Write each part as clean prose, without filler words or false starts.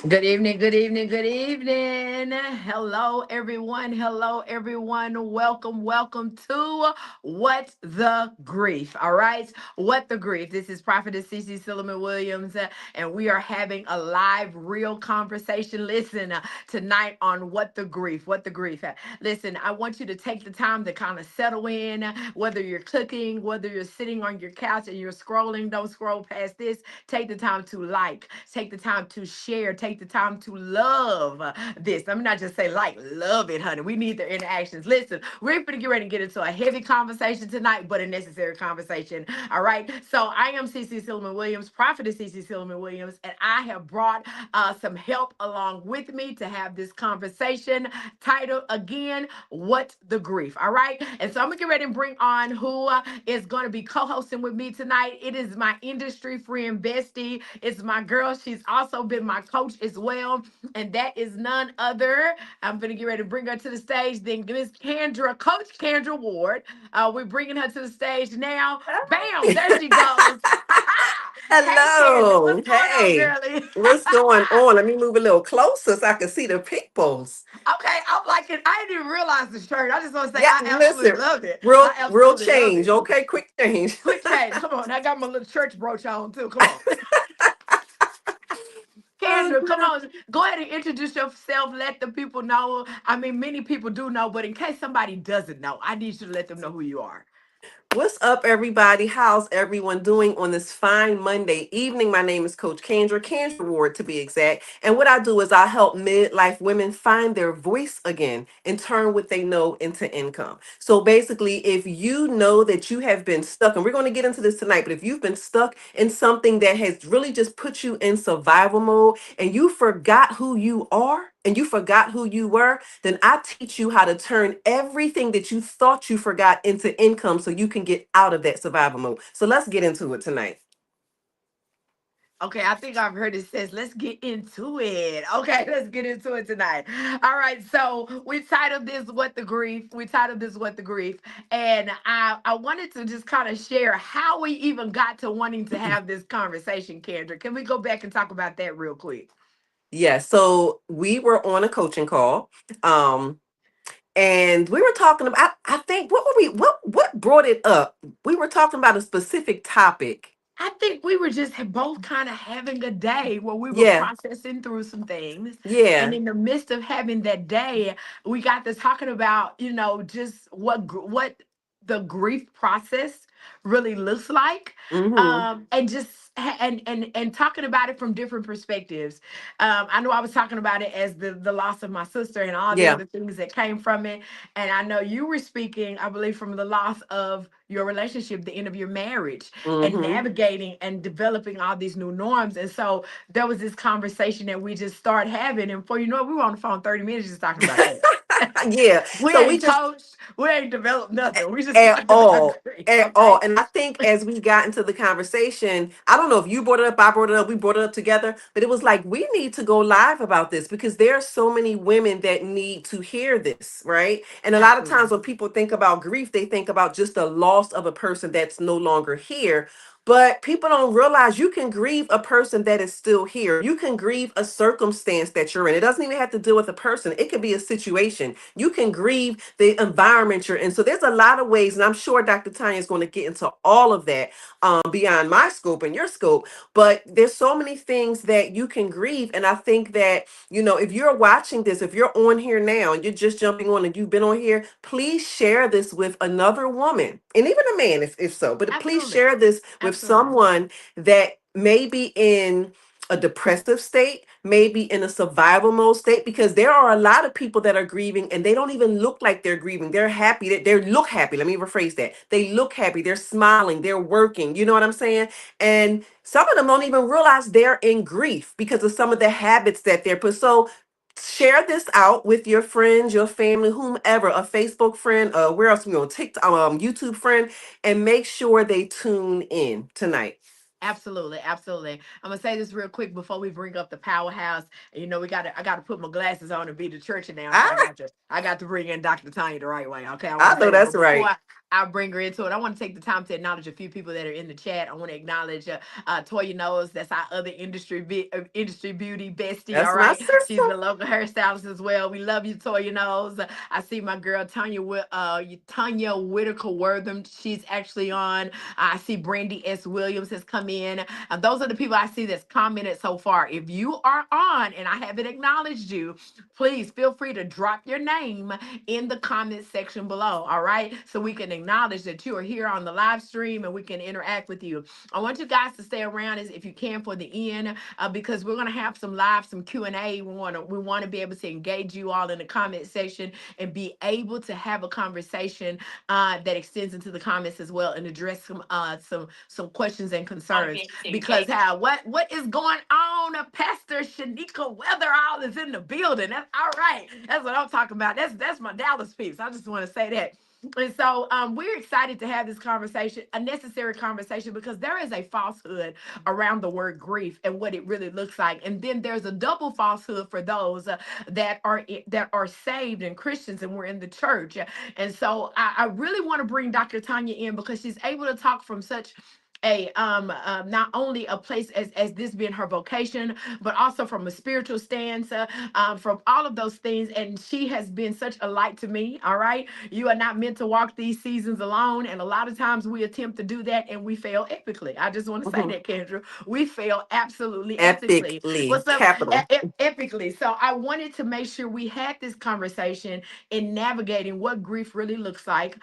Good evening, good evening, good evening. Hello, everyone. Hello, everyone. Welcome, welcome to What the Grief. All right. What the Grief. This is Prophetess CeCe Sillemon Williams, and we are having a live, real conversation. Listen, tonight on What the Grief. What the Grief. Listen, I want you to take the time to kind of settle in, whether you're cooking, whether you're sitting on your couch and you're scrolling. Don't scroll past this. Take the time to like, take the time to share, take the time to love this. Let me not just say like, love it, honey. We need the interactions. Listen, we're going to get ready to get into a heavy conversation tonight, but a necessary conversation. All right. So I am CeCe Sillemon Williams, Prophetess CeCe Sillemon Williams, and I have brought some help along with me to have this conversation. Title again, What the Grief. All right. And so I'm going to get ready and bring on who is going to be co-hosting with me tonight. It is my industry friend, bestie. It's my girl. She's also been my coach as well. And that is none other. I'm going to get ready to bring her to the stage. Then Miss Candra, Coach Candra Ward. We're bringing her to the stage now. Bam! There she goes. Hey, Candra. Hello. What's going on, Hey. girlie? What's going on? Let me move a little closer so I can see the peoples. Okay, I'm like it. I didn't even realize the shirt. I just want to say Yeah, I absolutely listen. love it. I Real absolutely love change. it. Okay, quick change. Quick change. Come on. I got my little church brooch on too. Come on. Oh, Kendra, come girl. on. Go ahead and introduce yourself. Let the people know. I mean, many people do know, but in case somebody doesn't know, I need you to let them know who you are. What's up, everybody? How's everyone doing on this fine Monday evening? My name is Coach Candra, Candra Ward to be exact. And what I do is I help midlife women find their voice again and turn what they know into income. So basically, if you know that you have been stuck, and we're going to get into this tonight, but if you've been stuck in something that has really just put you in survival mode and you forgot who you are and you forgot who you were, then I teach you how to turn everything that you thought you forgot into income so you can get out of that survival mode. So let's get into it tonight. Okay, I think I've heard it says, let's get into it. Okay, let's get into it tonight. All right, so we titled this What the Grief. We titled this What the Grief. And I wanted to just kind of share how we even got to wanting to have this conversation, Kendra. Can we go back and talk about that real quick? Yeah, so we were on a coaching call. Um, and we were talking about I think what were we what brought it up? We were talking about a specific topic. I think we were just both kind of having a day where we were Yeah. processing through some things. And Yeah. in the midst of having that day, we got to talking about, just what the grief process really looks like. Mm-hmm. And just and talking about it from different perspectives. I know I was talking about it as the loss of my sister and all the Yeah. other things that came from it. And I know you were speaking, I believe, from the loss of your relationship, the end of your marriage, and Mm-hmm. navigating and developing all these new norms. And so there was this conversation that we just started having. And before you know it, we were on the phone 30 minutes just talking about that. Yeah. We So we ain't just coached, we ain't developed nothing. We just at talked about all. grief. At all. Okay. And I think as we got into the conversation, I don't know if you brought it up, I brought it up, we brought it up together, but it was like we need to go live about this because there are so many women that need to hear this, right? And a lot of times Absolutely. when people think about grief, they think about just the loss of a person that's no longer here. But people don't realize you can grieve a person that is still here. You can grieve a circumstance that you're in. It doesn't even have to deal with a person. It could be a situation. You can grieve the environment you're in. So there's a lot of ways, and I'm sure Dr. Tanya is going to get into all of that beyond my scope and your scope. But there's so many things that you can grieve. And I think that, if you're watching this, if you're on here now and you're just jumping on and you've been on here, please share this with another woman and even a man if so. But please Absolutely. share this with Absolutely. someone that may be in a depressive state, maybe in a survival mode state, because there are a lot of people that are grieving and they don't even look like they're grieving. They're happy. They look happy. Let me rephrase that. They look happy. They're smiling. They're working. You know what I'm saying? And some of them don't even realize they're in grief because of some of the habits that they're put. So share this out with your friends, your family, whomever, a Facebook friend, where else we on TikTok, YouTube friend, and make sure they tune in tonight. Absolutely, absolutely. I'm gonna say this real quick before we bring up the powerhouse. We I gotta put my glasses on and be the church announcer. Ah, I got to bring in Dr. Tanya the right way. Okay, I want I to know say that. that's But before right. I bring her into it, I want to take the time to acknowledge a few people that are in the chat. I want to acknowledge Toya knows that's our other industry beauty bestie. That's All my right, she's sister. a local hairstylist as well. We love you, Toya knows. I see my girl Tanya Whitaker Wortham. She's actually on. I see Brandy S. Williams has come in. And those are the people I see that's commented so far. If you are on and I haven't acknowledged you, please feel free to drop your name in the comment section below. All right. So we can acknowledge that you are here on the live stream and we can interact with you. I want you guys to stay around as if you can for the end, because we're going to have some Q&A. We want to be able to engage you all in the comment section and be able to have a conversation that extends into the comments as well and address some questions and concerns. Because how what is going on? Pastor Shanika Weatherall is in the building. That's all right. That's what I'm talking about. That's my Dallas piece. I just want to say that. And so we're excited to have this conversation, a necessary conversation, because there is a falsehood around the word grief and what it really looks like. And then there's a double falsehood for those that are saved and Christians and we're in the church. And so I really want to bring Dr. Tanya in because she's able to talk from such a not only a place as this being her vocation, but also from a spiritual stance, from all of those things. And she has been such a light to me. All right, you are not meant to walk these seasons alone, and a lot of times we attempt to do that and we fail epically. I just want to say Mhm. that, Kendra, we fail absolutely epically. Epically What's up? capital. Epically. So I wanted to make sure we had this conversation in navigating what grief really looks like.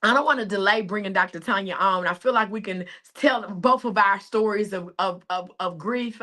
I don't want to delay bringing Dr. Tanya on. I feel like we can tell both of our stories of grief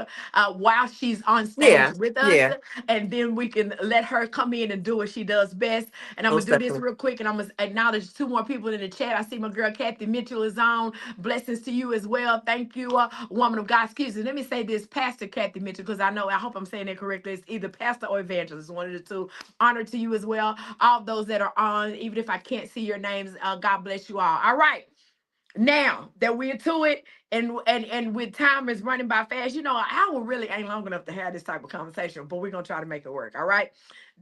while she's on stage Yeah. with us. Yeah. And then we can let her come in and do what she does best. And I'm going Most to do this definitely. real quick. And I'm going to acknowledge two more people in the chat. I see my girl Kathy Mitchell is on. Blessings to you as well. Thank you, woman of God. Excuse me. Let me say this, Pastor Kathy Mitchell, because I hope I'm saying that correctly. It's either pastor or evangelist, one of the two. Honor to you as well. All those that are on, even if I can't see your names, God bless you all. All right. Now that we're to it, and with time is running by fast, an hour really ain't long enough to have this type of conversation, but we're gonna try to make it work. All right.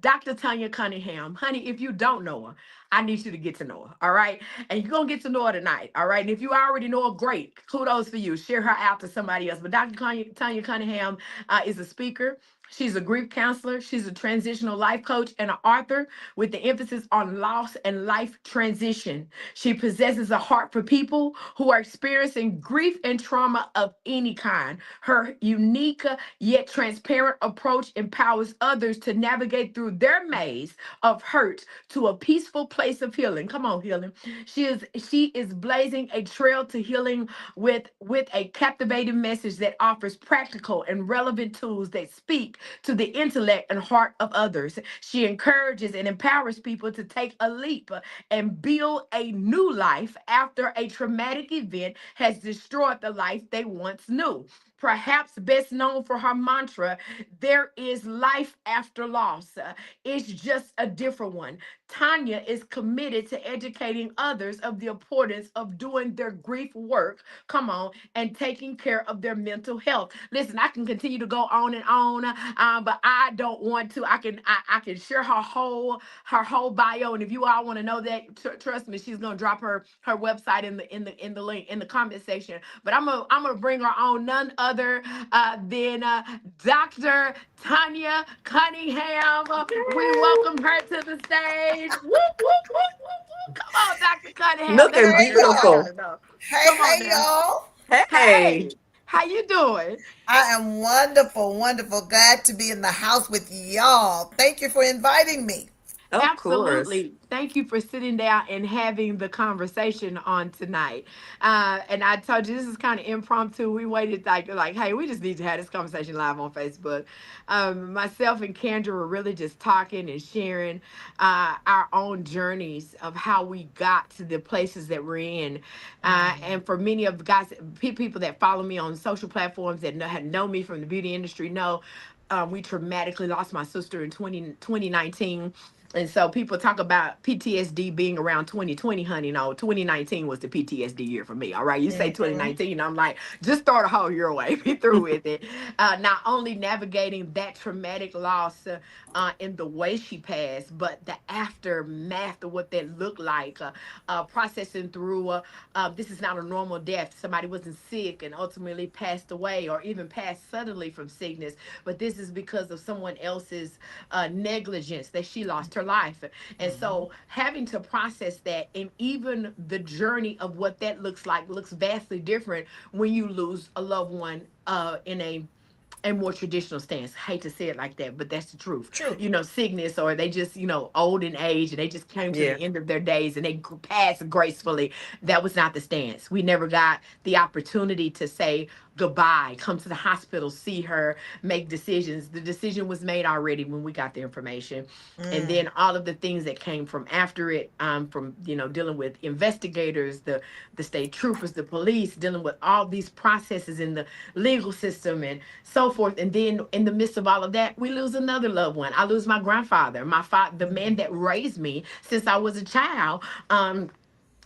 Dr. Tonya Cunningham, honey, if you don't know her, I need you to get to know her. All right. And you're gonna get to know her tonight. All right. And if you already know her, great. Kudos for you. Share her out to somebody else. But Dr. Tonya Cunningham is a speaker. She's a grief counselor. She's a transitional life coach and an author with the emphasis on loss and life transition. She possesses a heart for people who are experiencing grief and trauma of any kind. Her unique yet transparent approach empowers others to navigate through their maze of hurt to a peaceful place of healing. Come on, healing. She is blazing a trail to healing with a captivating message that offers practical and relevant tools that speak to the intellect and heart of others. She encourages and empowers people to take a leap and build a new life after a traumatic event has destroyed the life they once knew. Perhaps best known for her mantra, there is life after loss. It's just a different one. Tanya is committed to educating others of the importance of doing their grief work, come on, and taking care of their mental health. Listen, I can continue to go on and on, but I don't want to. I can share her whole bio, and if you all want to know that, trust me, she's gonna drop her website in the link in the comment section. But I'm gonna bring her on, none other than Dr. Tonya Cunningham. We welcome her to the stage. Whoop, whoop, whoop, whoop, whoop. Come on, Dr. Cunningham. Let Looking her Hey know what she y'all. beautiful. gotta know. Hey, Come on hey now. y'all. Hey, Hey, how you doing? I am wonderful, wonderful. Glad to be in the house with y'all. Thank you for inviting me. of course. Absolutely. Thank you for sitting down and having the conversation on tonight. And I told you this is kind of impromptu. We waited like, hey, we just need to have this conversation live on Facebook. Myself and Candra were really just talking and sharing our own journeys of how we got to the places that we're in. And for many of the guys, people that follow me on social platforms that know me from the beauty industry know we traumatically lost my sister in 2019. And so people talk about PTSD being around 2020, honey. No, 2019 was the PTSD year for me. All right. You say Hmm. 2019, I'm like, just throw the whole year away. Be through with it. Not only navigating that traumatic loss in the way she passed, but the aftermath of what that looked like, processing through this is not a normal death. Somebody wasn't sick and ultimately passed away or even passed suddenly from sickness, but this is because of someone else's negligence that she lost her life. And so having to process that, and even the journey of what that looks like, looks vastly different when you lose a loved one in a more traditional stance. I hate to say it like that, but that's the truth. True. Sickness, or they just, old in age and they just came to Yeah. the end of their days and they passed gracefully. That was not the stance. We never got the opportunity to say goodbye, come to the hospital, see her, make decisions. The decision was made already when we got the information. And Mm. then all of the things that came from after it, from dealing with investigators, the state troopers, the police, dealing with all these processes in the legal system and so forth. And then in the midst of all of that, we lose another loved one. I lose my grandfather, my father, the man that raised me since I was a child.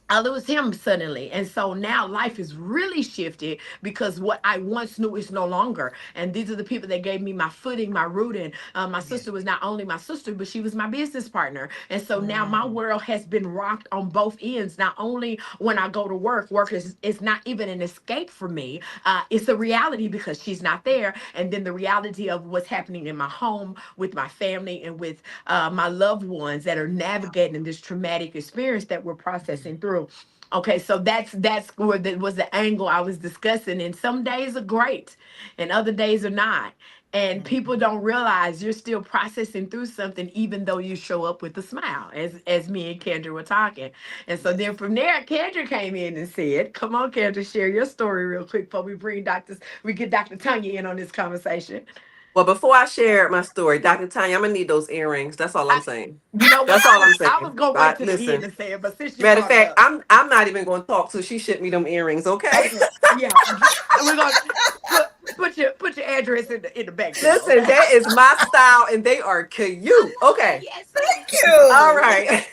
I lose him suddenly. And so now life is really shifted because what I once knew is no longer. And these are the people that gave me my footing, my rooting. My Yeah. sister was not only my sister, but she was my business partner. And so now my Mm. world has been rocked on both ends. Not only when I go to work, work is not even an escape for me. It's a reality because she's not there. And then the reality of what's happening in my home with my family and with my loved ones that are navigating this traumatic experience that we're processing through. Okay, so that's where that was the angle I was discussing. And some days are great, and other days are not. And people Mhm. don't realize you're still processing through something, even though you show up with a smile, as me and Kendra were talking. And so Yes. then from there, Kendra came in and said, "Come on, Kendra, share your story real quick before we get Dr. Tanya in on this conversation." Well, before I share my story, Dr. Tanya, I'm gonna need those earrings. That's all I'm I, saying. you know what? That's I all was I'm I was saying. gonna wait But to the end listen, to say it, but since you matter of brought it fact, up. I'm not even gonna talk till she shipped me them earrings, okay? Okay. Yeah. We're gonna put your address in the back channel, Listen, okay? that is my style and they are cute. Okay. Yes, Thank ma'am. All you. right.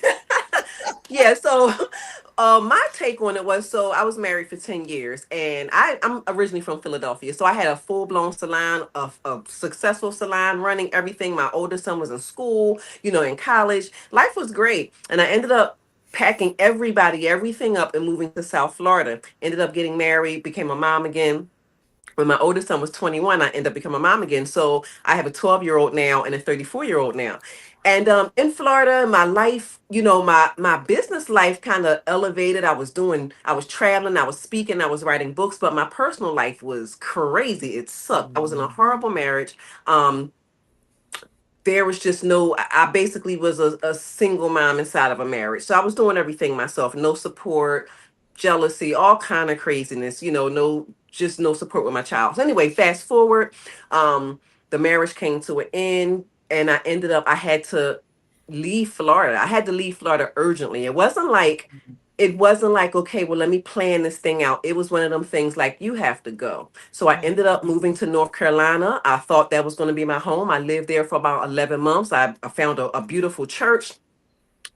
Yeah, so my take on it was, so I was married for 10 years and I'm originally from Philadelphia. So I had a full blown salon, a successful salon running everything. My oldest son was in school, in college. Life was great. And I ended up packing everything up and moving to South Florida. Ended up getting married, became a mom again. When my oldest son was 21, I ended up becoming a mom again. So I have a 12-year-old now and a 34-year-old now. And in Florida, my life, my business life kind of elevated. I was traveling, I was speaking, I was writing books, but my personal life was crazy. It sucked. I was in a horrible marriage. Um, there was just no, I basically was a single mom inside of a marriage, so I was doing everything myself. No support, jealousy, all kind of craziness, no, just no support with my child. So anyway, fast forward, the marriage came to an end, and I had to leave Florida. I had to leave Florida urgently. It wasn't like, okay, well, let me plan this thing out. It was one of them things like, you have to go. So I ended up moving to North Carolina. I thought that was going to be my home. I lived there for about 11 months. I found a beautiful church.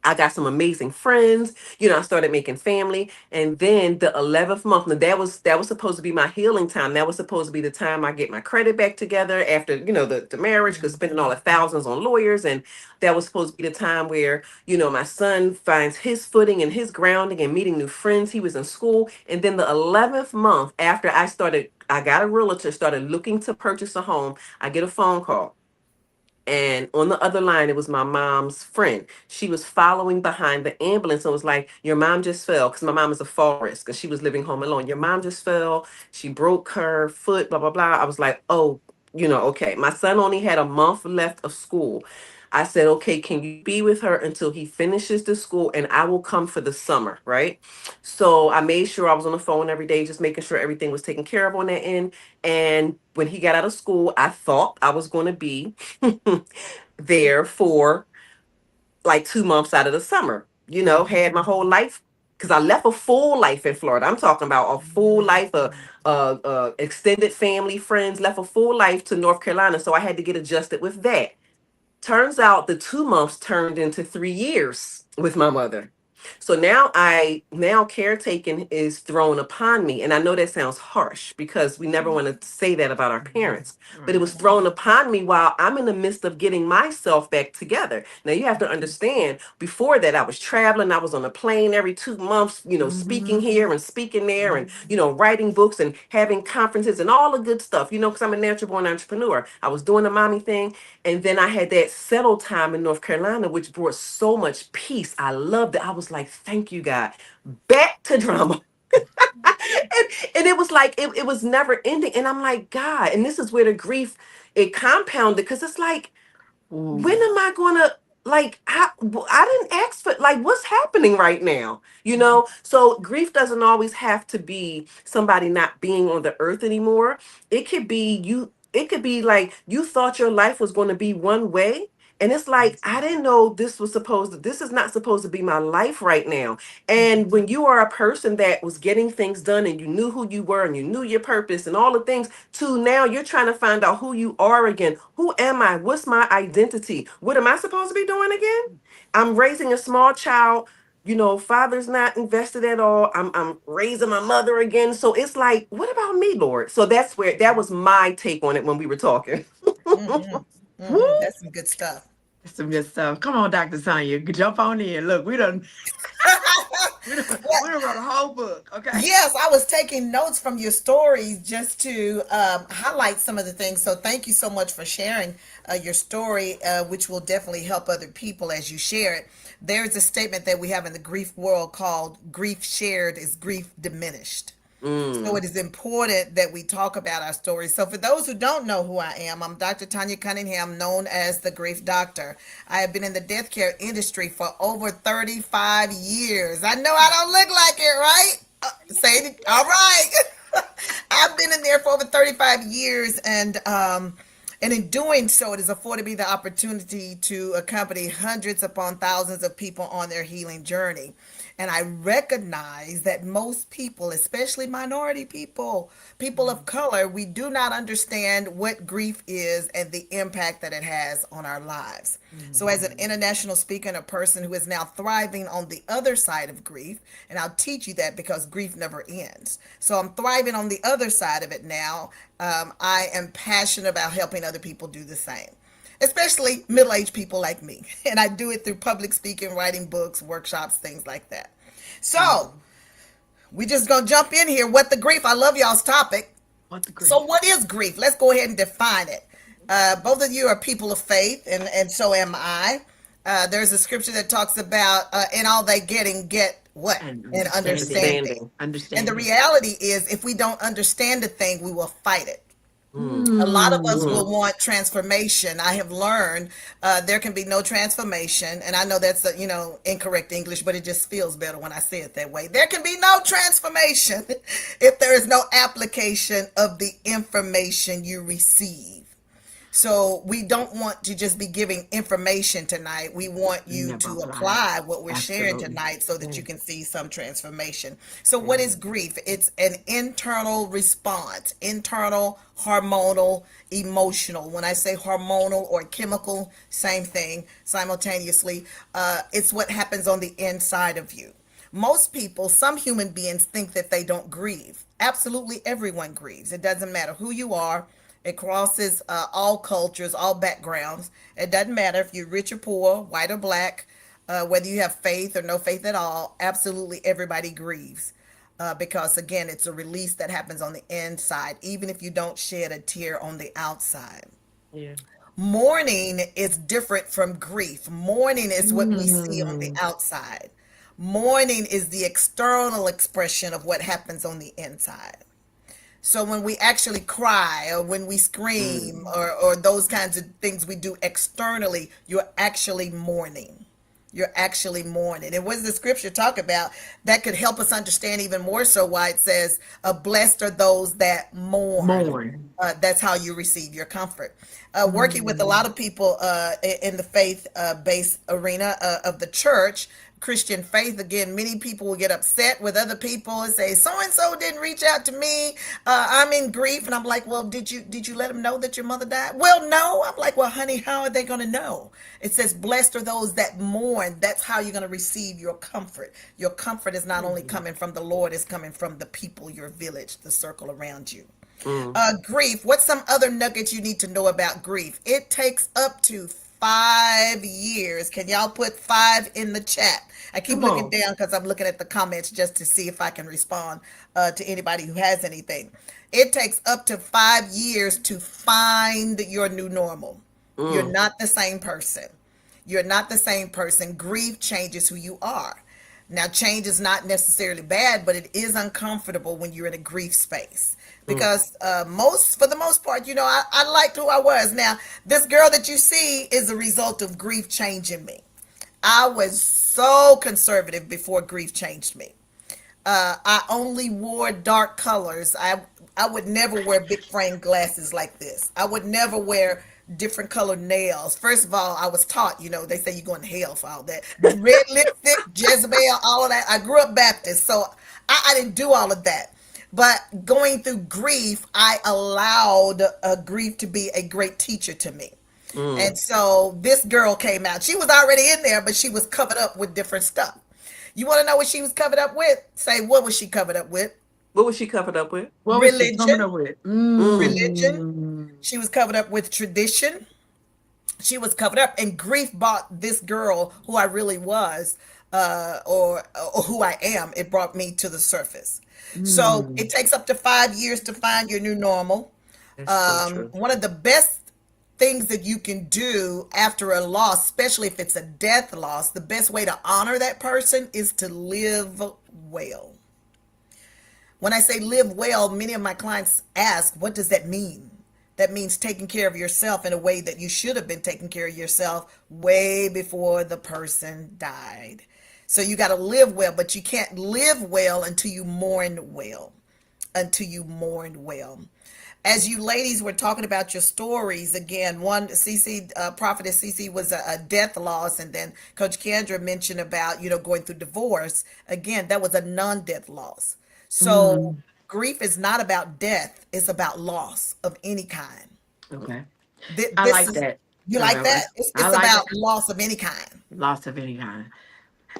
I got some amazing friends. I started making family. And then the 11th month, now that was supposed to be my healing time. That was supposed to be the time I get my credit back together after, the marriage, because spending all the thousands on lawyers. And that was supposed to be the time where, my son finds his footing and his grounding and meeting new friends. He was in school. And then the 11th month after I got a realtor, started looking to purchase a home, I get a phone call. And on the other line, it was my mom's friend. She was following behind the ambulance and was like, your mom just fell. Because my mom is a fall risk because she was living home alone. Your mom just fell. She broke her foot, blah, blah, blah. I was like, oh, okay. My son only had a month left of school. I said, okay, can you be with her until he finishes the school and I will come for the summer, right? So I made sure I was on the phone every day, just making sure everything was taken care of on that end. And when he got out of school, I thought I was going to be there for like 2 months out of the summer. Had my whole life, because I left a full life in Florida. I'm talking about a full life, extended family, friends, left a full life to North Carolina. So I had to get adjusted with that. Turns out the 2 months turned into 3 years with my mother. So now caretaking is thrown upon me. And I know that sounds harsh because we never want to say that about our parents, but it was thrown upon me while I'm in the midst of getting myself back together. Now you have to understand, before that I was traveling, I was on a plane every 2 months, speaking here and speaking there and, writing books and having conferences and all the good stuff, because I'm a natural born entrepreneur. I was doing the mommy thing. And then I had that settled time in North Carolina, which brought so much peace. I loved it. I was like, thank you, God. Back to drama. And it was like, it was never ending. And I'm like, God, and this is where the grief, it compounded, because it's like, when am I gonna, like, I didn't ask for, like, what's happening right now, so grief doesn't always have to be somebody not being on the earth anymore. It could be like you thought your life was going to be one way, and it's like, I didn't know this is not supposed to be my life right now. And when you are a person that was getting things done and you knew who you were and you knew your purpose and all the things, to now you're trying to find out who you are again. Who am I? What's my identity? What am I supposed to be doing again? I'm raising a small child. Father's not invested at all. I'm raising my mother again. So it's like, what about me, Lord? So that was my take on it when we were talking. Woo! That's some good stuff. That's some good stuff. Come on, Dr. Sonya, jump on in. Look, we done wrote a whole book. Okay. Yes, I was taking notes from your stories just to highlight some of the things. So thank you so much for sharing your story, which will definitely help other people as you share it. There's a statement that we have in the grief world called grief shared is grief diminished. So Mm, it is important that we talk about our stories. So for those who don't know who I am, I'm Dr. Tonya Cunningham, known as the Grief Doctor. I have been in the death care industry for over 35 years. I know I don't look like it, right? Say it. All right. I've been in there for over 35 years, and in doing so, it has afforded me the opportunity to accompany hundreds upon thousands of people on their healing journey. And I recognize that most people, especially minority people, people of color, we do not understand what grief is and the impact that it has on our lives. So, as an international speaker and a person who is now thriving on the other side of grief, and I'll teach you that because grief never ends. So, I'm thriving on the other side of it now. I am passionate about helping other people do the same, especially middle-aged people like me. And I do it through public speaking, writing books, workshops, things like that. So we just gonna jump in here. What the grief? I love y'all's topic. What the So, grief? what is grief? Let's go ahead and define it. Both of you are people of faith, and so am I. There's a scripture that talks about in all they getting, get what? And And understanding. understanding. Understanding. And the Understanding. reality is, if we don't understand a thing, we will fight it. Mm, A lot of us mm. will Mm. want transformation. I have learned there can be no transformation, and I know that's incorrect English, but it just feels better when I say it that way. There can be no transformation if there is no application of the information you receive. So we don't want to just be giving information tonight. We want you Never to apply it. apply what we're sharing Absolutely. tonight so that Yeah. you can see some transformation. So what Yeah. is grief? It's an internal response, internal, hormonal, emotional. When I say hormonal or chemical, same thing simultaneously. It's what happens on the inside of you. Most people, some human beings think that they don't grieve. Absolutely everyone grieves. It doesn't matter who you are. It crosses all cultures, all backgrounds. It doesn't matter if you're rich or poor, white or black, whether you have faith or no faith at all. Absolutely everybody grieves. Because again, it's a release that happens on the inside, even if you don't shed a tear on the outside. Yeah. Mourning is different from grief. Mourning is what we see on the Mm. outside. Mourning is the external expression of what happens on the inside. So when we actually cry or when we scream Mm, or those kinds of things we do externally, you're actually mourning. You're actually mourning. And what does the scripture talk about that could help us understand even more so why it says, blessed are those that mourn. Mourn. That's how you receive your comfort. Working with a lot Mm. of people in the faith based arena of the church, Christian faith, again, many people will get upset with other people and say, so and so didn't reach out to me. I'm in grief. And I'm like, well, did you let them know that your mother died? Well, no. I'm like, well, honey, how are they going to know? It says, blessed are those that mourn. That's how you're going to receive your comfort. Your comfort is not only Mm. coming from the Lord, it's coming from the people, your village, the circle around you. mm. Grief. What's some other nuggets you need to know about grief? It takes up to 5 years. Can y'all put five in the chat? I keep Come looking on. down because I'm looking at the comments just to see if I can respond to anybody who has anything. It takes up to 5 years to find your new normal. You're Mm, not the same person. You're not the same person. Grief changes who you are. Now, change is not necessarily bad, but it is uncomfortable when you're in a grief space mm, because for the most part, I liked who I was. Now, this girl that you see is a result of grief changing me. I was so conservative before grief changed me. I only wore dark colors. I would never wear big frame glasses like this. I would never wear different colored nails. First of all, I was taught, they say you're going to hell for all that. Red lipstick, Jezebel, all of that. I grew up Baptist, so I didn't do all of that. But going through grief, I allowed grief to be a great teacher to me. And mm. so this girl came out. She was already in there, but she was covered up with different stuff. You want to know what she was covered up with? Say, what was she covered up with? What was she covered up with? What was she coming Religion. up with? Mm, Religion. Mm. She was covered up with tradition. She was covered up, and grief brought this girl, who I really was, or who I am. It brought me to the surface. So it Mm. takes up to 5 years to find your new normal. that's so true. One of the best things that you can do after a loss, especially if it's a death loss, the best way to honor that person is to live well. When I say live well, many of my clients ask, what does that mean? That means taking care of yourself in a way that you should have been taking care of yourself way before the person died. So you got to live well, but you can't live well until you mourn well. Until you mourn well. As you ladies were talking about your stories, again, one CeCe, Prophetess CeCe was a death loss, and then Coach Candra mentioned about going through divorce. Again, that was a non-death loss. So Mm. grief is not about death; it's about loss of any kind. Okay. I This like is that. you like Okay. that? It's, I it's like about it. loss of any kind. Loss of any kind.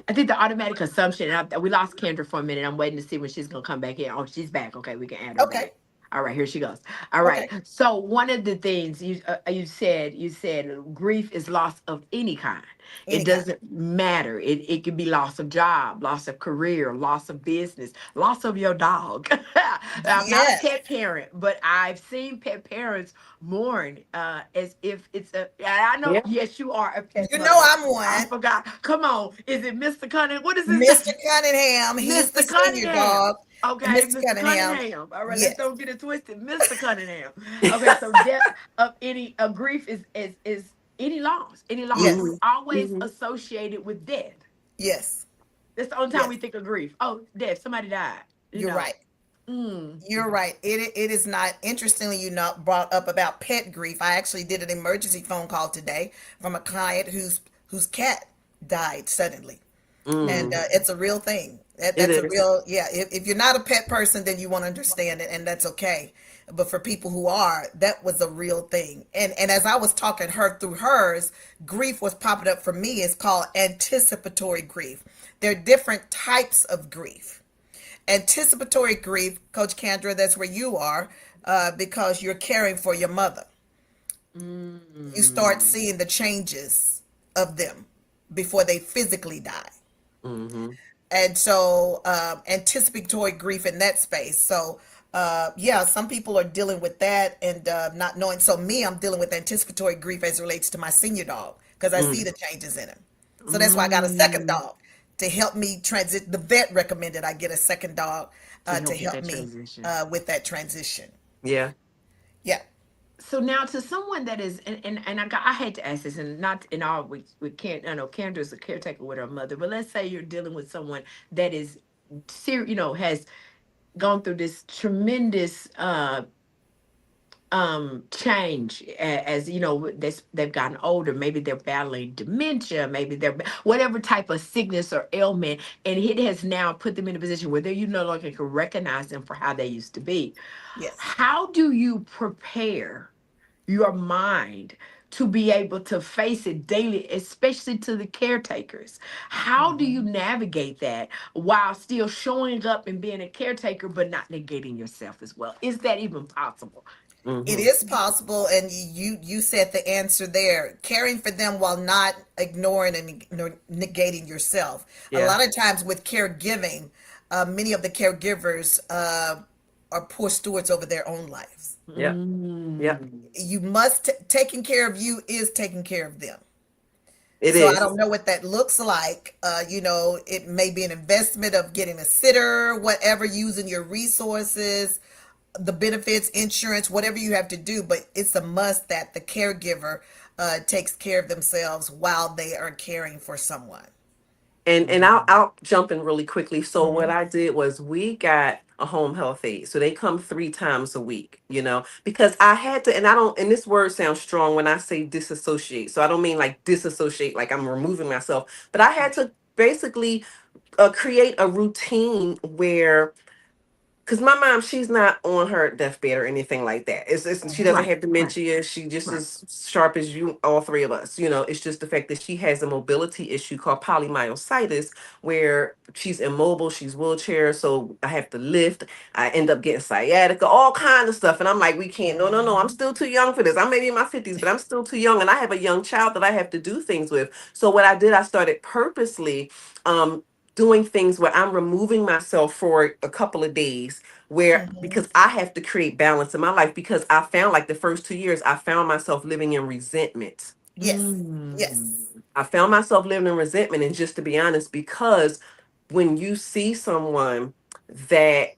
I think the automatic assumption, and we lost Kendra for a minute. I'm waiting to see when she's going to come back in. Oh, she's back. Okay, we can add her Okay. back. All right, here she goes. All right. Okay. So one of the things you said grief is loss of any kind. It Any kind. doesn't matter. It could be loss of job, loss of career, loss of business, loss of your dog. I'm not a Yes. pet parent, but I've seen pet parents mourn as if it's a. And I know. Yeah. Yes, you are a pet You know mother. I'm I one. forgot. Come on. Is it Mr. Cunningham? What is his Mr. name? Cunningham, he's the Mr. senior Cunningham. dog. Okay, Mr. Mr. Cunningham. Cunningham. All right, let's Yes. don't get it twisted. Mr. Cunningham. Okay, so death of any grief is any loss. Any loss. We Hmm. Yes. always Hmm. associate it with death. Yes. That's the only time we Yes. think of grief. Oh, death. Somebody died. You You're know. right. Mm. You're right. It is not. Interestingly, you not brought up about pet grief. I actually did an emergency phone call today from a client whose cat died suddenly, and Mm. it's a real thing. It That's a is. real, yeah. If you're not a pet person, then you won't understand it, and that's okay. But for people who are, that was a real thing. And as I was talking her through hers, grief was popping up for me. It's called anticipatory grief. There are different types of grief. Anticipatory grief, Coach Candra, that's where you are, because you're caring for your mother. You start Mm. seeing the changes of them before they physically die. Hmm. And so anticipatory grief in that space. So yeah, some people are dealing with that and not knowing. So me, I'm dealing with anticipatory grief as it relates to my senior dog because I see Mm. the changes in him. So that's why I got a second Mm. dog to help me transit. The vet recommended I get a second dog To to help with help that me transition. with that transition. Yeah. Yeah. So now to someone that is and I hate to ask this and not in all we can't I know Candra's a caretaker with her mother, but let's say you're dealing with someone that is has gone through this tremendous change as they've gotten older. Maybe they're battling dementia, maybe they're whatever type of sickness or ailment, and it has now put them in a position where they you no longer can recognize them for how they used to be. Yes. How do you prepare your mind to be able to face it daily, especially to the caretakers? How do you Mhm. navigate that while still showing up and being a caretaker, but not negating yourself as well? Is that even possible? It Hmm. is possible, and you said the answer there. Caring for them while not ignoring and negating yourself. A Yeah. lot of times with caregiving, many of the caregivers are poor stewards over their own lives. Yeah. Yeah. Mm. You must taking care of you is taking care of them. It So I is. don't know what that looks like. It may be an investment of getting a sitter, whatever, using your resources, the benefits, insurance, whatever you have to do, but it's a must that the caregiver takes care of themselves while they are caring for someone. And I'll jump in really quickly. So what Hmm. I did was we got a home health aide. So they come 3 times a week, because I had to, and I don't, and this word sounds strong when I say disassociate. So I don't mean like disassociate, like I'm removing myself, but I had to basically create a routine where because my mom, she's not on her deathbed or anything like that. She doesn't Hmm. Right, have right, dementia. She just right. as sharp as you, all three of us. It's just the fact that she has a mobility issue called polymyositis, where she's immobile, she's wheelchair, so I have to lift. I end up getting sciatica, all kind of stuff, and I'm like, we can't. No, no, no. I'm Hmm. still too young for this. I'm maybe in my 50s, but I'm still too young, and I have a young child that I have to do things with. So what I did, I started purposely. Doing things where I'm removing myself for a couple of days where Hmm. because I have to create balance in my life because I found like the first 2 years I found myself living in resentment. Yes. Mm. Yes. I found myself living in resentment, and just to be honest, because when you see someone that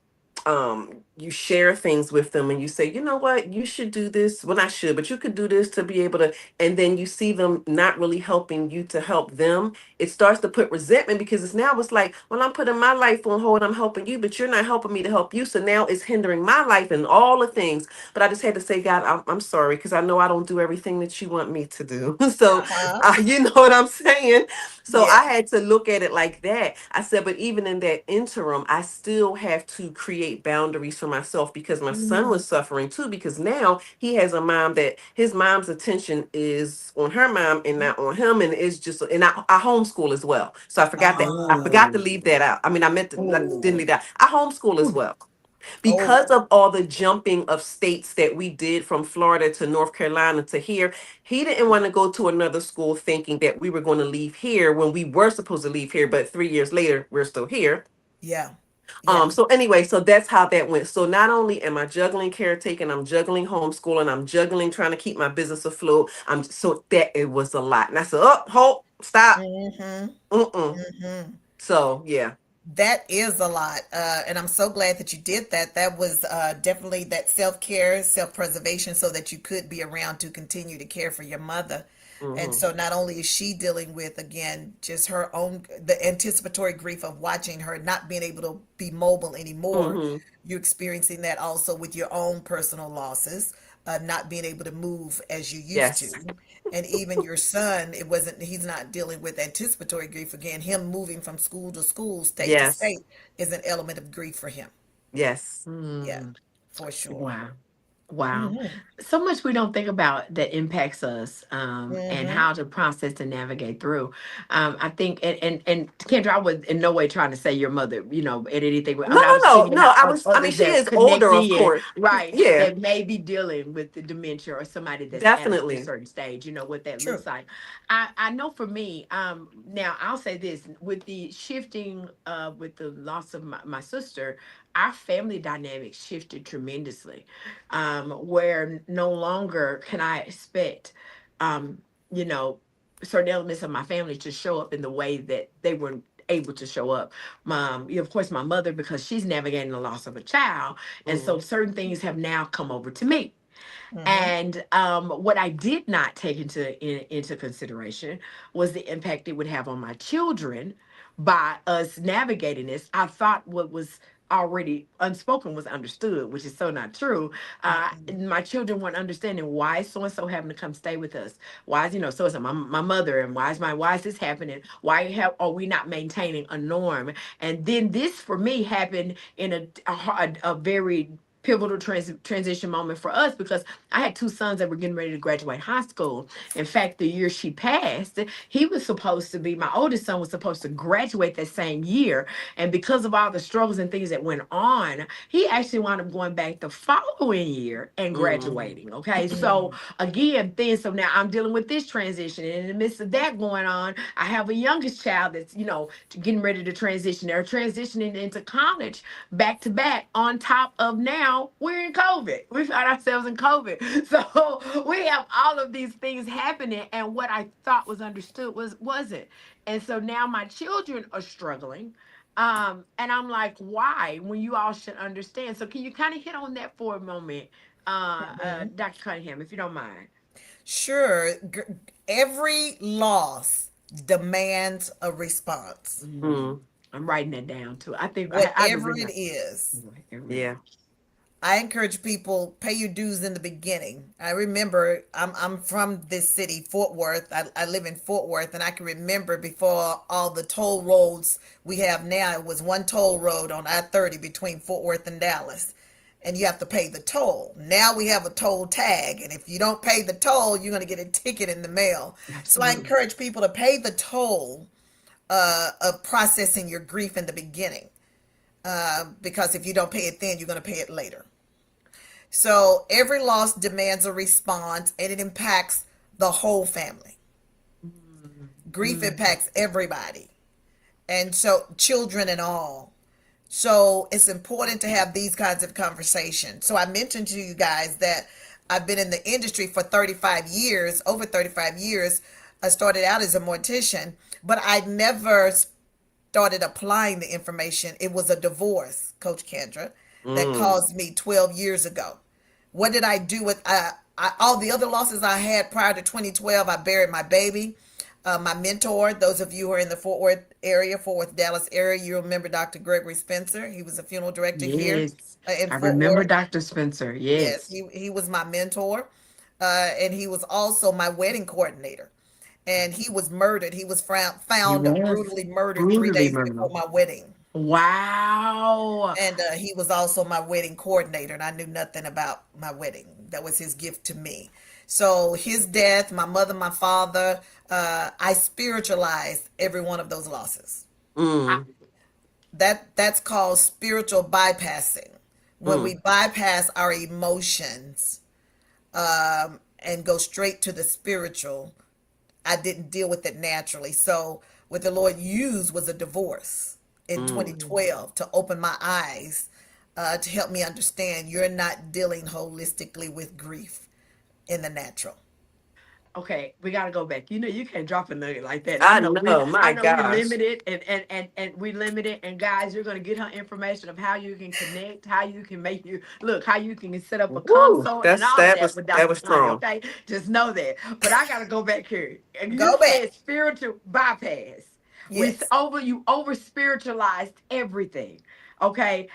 you share things with them and you say, you know what, you should do this. Well, not should, but you could do this to be able to, and then you see them not really helping you to help them, it starts to put resentment because it's like, well, I'm putting my life on hold, I'm helping you, but you're not helping me to help you. So now it's hindering my life and all the things. But I just had to say, God, I'm sorry, because I know I don't do everything that you want me to do. So Uh-huh. you know what I'm saying? So I Yes. had to look at it like that. I said, but even in that interim, I still have to create boundaries for myself because my son Mm. was suffering too. Because now he has a mom that his mom's attention is on her mom and not on him. And it's just, and I homeschool as well. So I forgot that. I Uh-huh. forgot to Oh. leave that out. I mean, I meant to, not, didn't Oh. leave that. I homeschool as Ooh. well. Oh, Because of all the jumping of states that we did from Florida to North Carolina to here, he didn't want to go to another school thinking that we were going to leave here when we were supposed to leave here, but 3 years later, we're still here. yeah. Yeah. So anyway, so that's how that went. So not only am I juggling caretaking, I'm juggling homeschooling, I'm juggling trying to keep my business afloat. I'm so that it was a lot. And I said, oh, hold, stop. Mm-hmm. Mm-mm. Mm-hmm. So yeah. That is a lot. And I'm so glad that you did that. That was definitely that self-care, self-preservation, so that you could be around to continue to care for your mother. And Mm-hmm. so not only is she dealing with, again, just her own, the anticipatory grief of watching her not being able to be mobile anymore, Mm-hmm. you're experiencing that also with your own personal losses, not being able to move as you used Yes. to. And even your son, it wasn't, he's not dealing with anticipatory grief. Again, him moving from school to school, state to Yes. state, is an element of grief for him. Yes. Yeah, Mm, for sure. wow. Wow. Mm-hmm. So much we don't think about that impacts us, and Mm-hmm. how to process and navigate through. I think, and Kendra, I was in no way trying to say your mother, in anything. No, I was no, no, thinking no. I of was, I mean, others she that is connect older, of in, course. right, Yeah, that may be dealing with the dementia or somebody that's at a definitely. certain stage, what that looks True. like. I know for me, now I'll say this with the shifting, with the loss of my sister, our family dynamics shifted tremendously, where no longer can I expect, um, you know, certain elements of my family to show up in the way that they were able to show up. Of course, my mother, because she's navigating the loss of a child, and Mm-hmm. so certain things have now come over to me. Mm-hmm. And what I did not take into consideration was the impact it would have on my children by us navigating this. I thought what was already unspoken was understood, which is so not true. Mm-mm. My children weren't understanding why so and so having to come stay with us. Why is so and so my mother, and why is this happening? Why are we not maintaining a norm? And then this for me happened in a very pivotal transition moment for us, because I had two sons that were getting ready to graduate high school. In fact, the year she passed, he was supposed to be, my oldest son was supposed to graduate that same year. And because of all the struggles and things that went on, he actually wound up going back the following year and Mm-hmm. graduating. Okay. So Mm. again, then, so now I'm dealing with this transition. And in the midst of that going on, I have a youngest child that's, getting ready to transition. They're transitioning into college back to back, on top of now we're in COVID. We found ourselves in COVID. So we have all of these things happening, and what I thought was understood wasn't. And so now my children are struggling. And I'm like, why? When you all should understand. So can you kind of hit on that for a moment, Mhm. Dr. Cunningham, if you don't mind? Sure. Every loss demands a response, Mm, Mm. I'm writing that down too. I think I whatever agree. it is. Every Yeah. loss. I encourage people pay your dues in the beginning. I remember I'm from this city, Fort Worth. I live in Fort Worth, and I can remember before all the toll roads we have now. It was one toll road on I-30 between Fort Worth and Dallas, and you have to pay the toll. Now we have a toll tag, and if you don't pay the toll, you're going to get a ticket in the mail. So I Absolutely. encourage people to pay the toll of processing your grief in the beginning, because if you don't pay it then, you're going to pay it later. So every loss demands a response, and it impacts the whole family. Mm, Grief mm, impacts everybody, and so children and all. So it's important to have these kinds of conversations. So I mentioned to you guys that I've been in the industry for 35 years, over 35 years. I started out as a mortician, but I never started applying the information. It was a divorce, Coach Kendra, that Mm. caused me 12 years ago. What did I do with all the other losses I had prior to 2012? I buried my baby. My mentor, those of you who are in the Fort Worth area, Fort Worth, Dallas area, you remember Dr. Gregory Spencer. He was a funeral director here yes. in I Fort remember Worth. Dr. Spencer. Yes, Yes. he was my mentor, and he was also my wedding coordinator. And he was murdered. He was He found was brutally murdered three brutally days before murdered. my wedding. Wow. And he was also my wedding coordinator, and I knew nothing about my wedding. That was his gift to me. So his death, my mother, my father, I spiritualized every one of those losses. I, Mm. That's called spiritual bypassing, when we bypass our emotions and go straight to the spiritual. I didn't deal with it naturally. So what the Lord used was a divorce in Mm. 2012 to open my eyes, to help me understand you're not dealing holistically with grief in the natural. Okay, we gotta go back. You know, you can't drop a nugget like that. I know, I my know we gosh. limited and we limited. And guys, you're gonna get her information of how you can connect, how you can make you look, how you can set up a Woo, consult and that's all of that with that Dr. was Tanya. strong. Okay, just know that. But I gotta go back here. And you Go back. said spiritual bypass. Yes. You over spiritualized everything. Okay,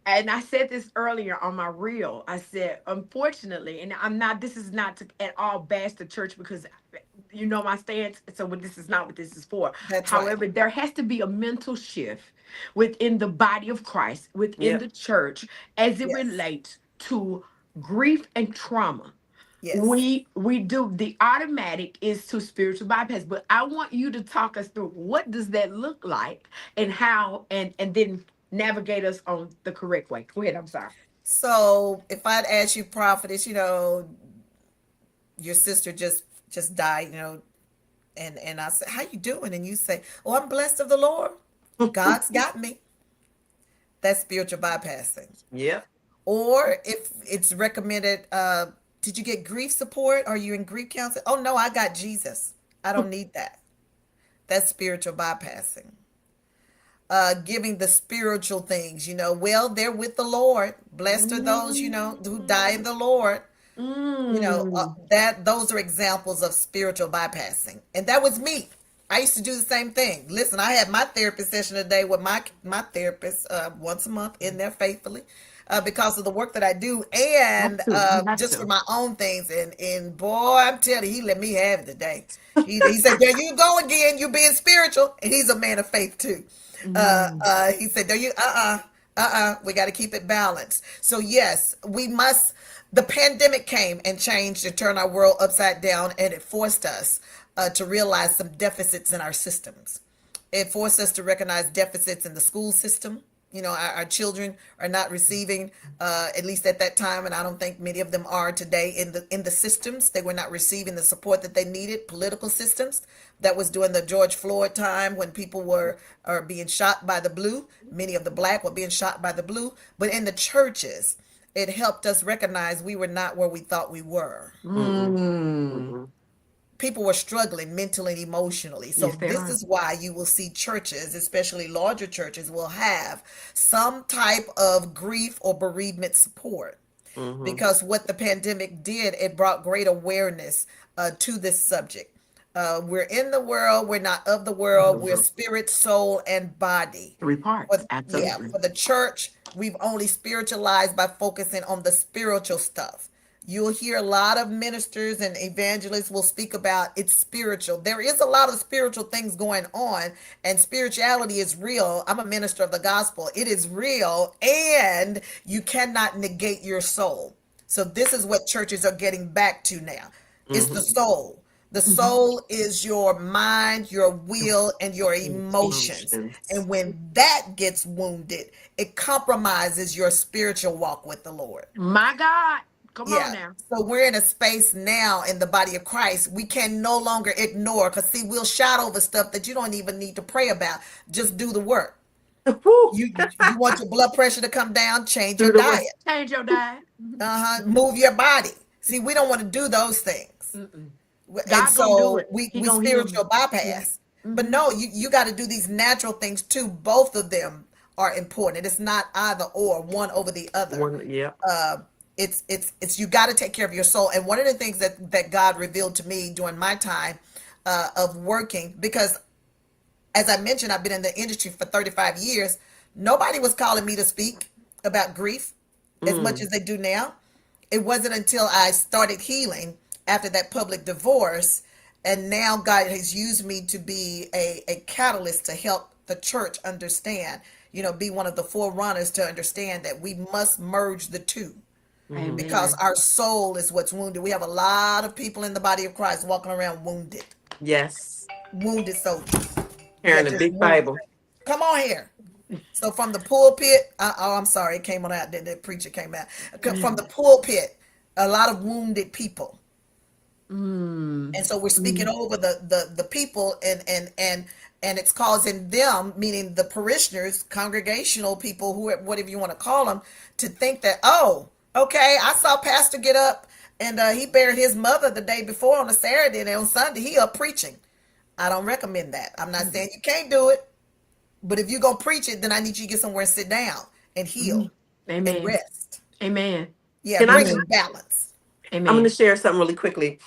and I said this earlier on my reel. I said, unfortunately, and I'm not, this is not to at all bash the church because you know my stance. So this is not what this is for. That's right. However, there has to be a mental shift within the body of Christ, within Yep. the church, as it Yes. relates to grief and trauma. Yes. We do the automatic is to spiritual bypass, but I want you to talk us through what does that look like and how and then navigate us on the correct way. Go ahead, I'm sorry. So if I'd ask you, prophetess, your sister just died, and I said, "How you doing?" And you say, "Oh, I'm blessed of the Lord. God's got me." That's spiritual bypassing. Yep. Or if it's recommended, did you get grief support? Are you in grief counseling? Oh no, I got Jesus. I don't need that. That's spiritual bypassing. Giving the spiritual things, well, they're with the Lord. Blessed are those, who die in Mm, the Lord. mm. That those are examples of spiritual bypassing, and that was me. I used to do the same thing. Listen, I had my therapist session today with my therapist, once a month, in there faithfully, because of the work that I do, Have and to. You have just for to. my own things. And boy, I'm telling you, he let me have it today. He said, "There you go again. You being spiritual," and he's a man of faith too. Mm. He said, "There you we got to keep it balanced." So yes, we must. The pandemic came and changed and turned our world upside down, and it forced us to realize some deficits in our systems. It forced us to recognize deficits in the school system. Our children are not receiving, at least at that time, and I don't think many of them are today in the systems. They were not receiving the support that they needed. Political systems. That was during the George Floyd time when people are being shot by the blue. Many of the black were being shot by the blue. But in the churches, it helped us recognize we were not where we thought we were. Mm-mm. Mm. Mm-mm. People were struggling mentally and emotionally. So Yes, they this are. is why you will see churches, especially larger churches, will have some type of grief or bereavement support. Mm-hmm. Because what the pandemic did, it brought great awareness to this subject. We're in the world, we're not of the world, we're spirit, soul, and body. Three For, parts. yeah, Absolutely. for the church, we've only spiritualized by focusing on the spiritual stuff. You'll hear a lot of ministers and evangelists will speak about it's spiritual. There is a lot of spiritual things going on, and spirituality is real. I'm a minister of the gospel. It is real, and you cannot negate your soul. So this is what churches are getting back to now. It's the Mm-hmm. soul. The Mhm. soul is your mind, your will, and your emotions. Emotions. And when that gets wounded, it compromises your spiritual walk with the Lord. My God. Come on Yeah. now. So we're in a space now in the body of Christ. We can no longer ignore, because see, we'll shout over stuff that you don't even need to pray about. Just do the work. Woo. You want your blood pressure to come down, change your Through the work. diet. Change your diet. Move your body. See, we don't want to do those things. Mm-mm. And God gonna do so it. we He we gonna heal spiritual me. Yeah. bypass. But Hmm. no, you got to do these natural things too. Both of them are important. It's not either or, one over the other. One. Yep. It's you got to take care of your soul. And one of the things that God revealed to me during my time of working, because as I mentioned, I've been in the industry for 35 years. Nobody was calling me to speak about grief as much Mm. as they do now. It wasn't until I started healing after that public divorce, and now God has used me to be a catalyst to help the church understand, be one of the forerunners to understand that we must merge the two, Mm-hmm. because Amen. our soul is what's wounded. We have a lot of people in the body of Christ walking around wounded, Yes. wounded soldiers. Yeah, Carrying a just big wounded. Bible. Come on here. So from the pulpit, oh, I'm sorry, it came on out. The preacher came out. From the pulpit, a lot of wounded people, Mm, and so we're speaking mm, over the people, and it's causing them, meaning the parishioners, congregational people, who whatever you want to call them, to think that, oh, okay, I saw Pastor get up and he buried his mother the day before on a Saturday, and on Sunday he up preaching. I don't recommend that. I'm not mm, saying you can't do it, but if you're gonna preach it, then I need you to get somewhere and sit down and heal mm. and Amen. rest. Amen. Yeah, Can I? bring Amen. balance. I'm going to Amen. share something really quickly.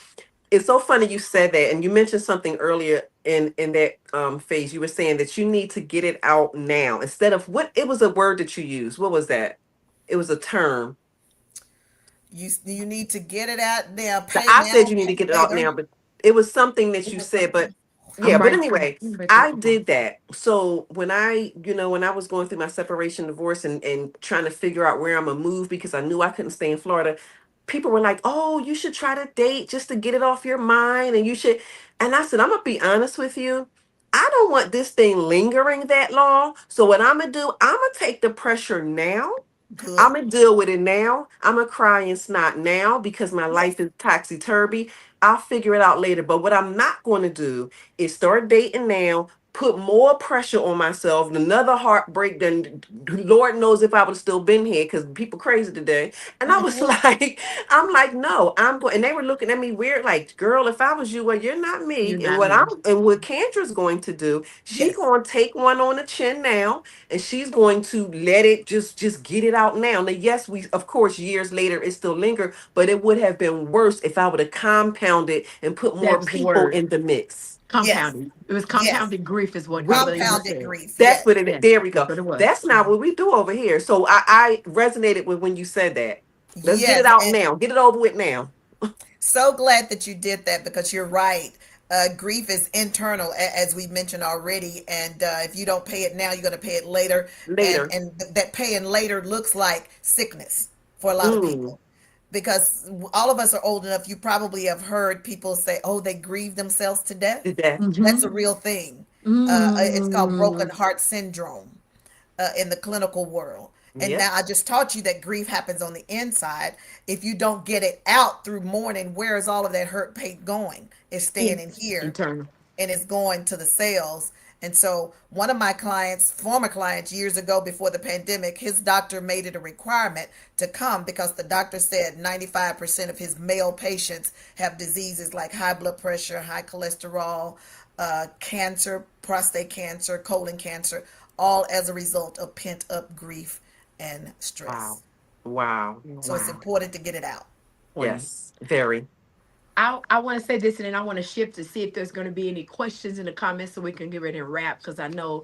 It's so funny you said that, and you mentioned something earlier in that phase. You were saying that you need to get it out now instead of what it was a word that you used. What was that? It was a term. You need to get it out there. Pay I said now, you need to pay get it out later. now, but it was something that you said. But yeah, I'm but right. anyway, I did that. So when I was going through my separation, divorce, and trying to figure out where I'm gonna move because I knew I couldn't stay in Florida, people were like, "Oh, you should try to date just to get it off your mind," and you should. And I said, "I'm gonna be honest with you. I don't want this thing lingering that long. So what I'm gonna do, I'm gonna take the pressure now. I'm Good. gonna deal with it now. I'm gonna cry and snot now because my Yes. life is topsy turvy. I'll figure it out later. But what I'm not going to do is start dating now, put more pressure on myself, another heartbreak. Than Lord knows if I would have still been here because people crazy today. And I was Hmm. like, I'm like, no, I'm going. And they were looking at me weird, like, girl, if I was you, well, you're not You're me. And not me. what Candra's going to do, she Yes. going to take one on the chin now and she's going to let it just get it out now. Now, yes, we of course years later it still linger, but it would have been worse if I would have compounded and put That more was the people word. in the mix. Yes. Compounding. It was Yes. compounded grief, is what I We believe you Compounded said. grief. That's Yes. what it. Yes, There we that's go. what it was. That's not what we do over here. So I resonated with when you said that. Let's get it Yes. out And now. Get it over with now. so glad that you did that, because you're right. Grief is internal, as we mentioned already, and if you don't pay it now, you're going to pay it later, and Later. that paying later looks like sickness for a lot of Mm, people, because all of us are old enough. You probably have heard people say, "Oh, they grieve themselves to death." did that. That's Mm-hmm. a real thing. It's called broken Mm. heart syndrome in the clinical world. And Yep. now I just taught you that grief happens on the inside. If you don't get it out through mourning, where is all of that hurt pain going? It's staying in here, Internal. and it's going to the cells. And so, one of my clients, former clients, years ago before the pandemic, his doctor made it a requirement to come, because the doctor said 95% of his male patients have diseases like high blood pressure, high cholesterol, cancer, prostate cancer, colon cancer, all as a result of pent up grief and Wow. stress. Wow. So, it's Wow. important to get it out. Yes. Very. I want to say this, and then I want to shift to see if there's going to be any questions in the comments so we can get ready and wrap, because I know,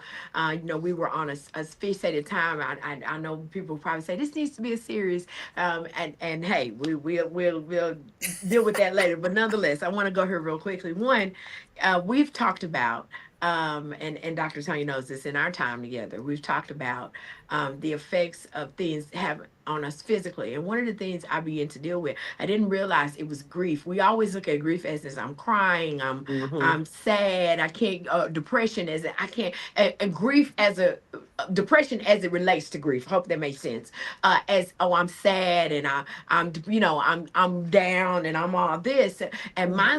we were on a fixated time. I know people probably say this needs to be a series, and hey, we'll deal with that later. But nonetheless, I want to go here real quickly. One, we've talked about. And Dr. Tony knows this, in our time together, we've talked about the effects of things have on us physically. And one of the things I began to deal with, I didn't realize it was grief. We always look at grief as this: I'm crying, Hmm. I'm sad, I can't. Depression as I can't. And grief as a depression as it relates to grief. I hope that makes sense. As oh, I'm sad and I'm down and I'm all this. And mine Hmm.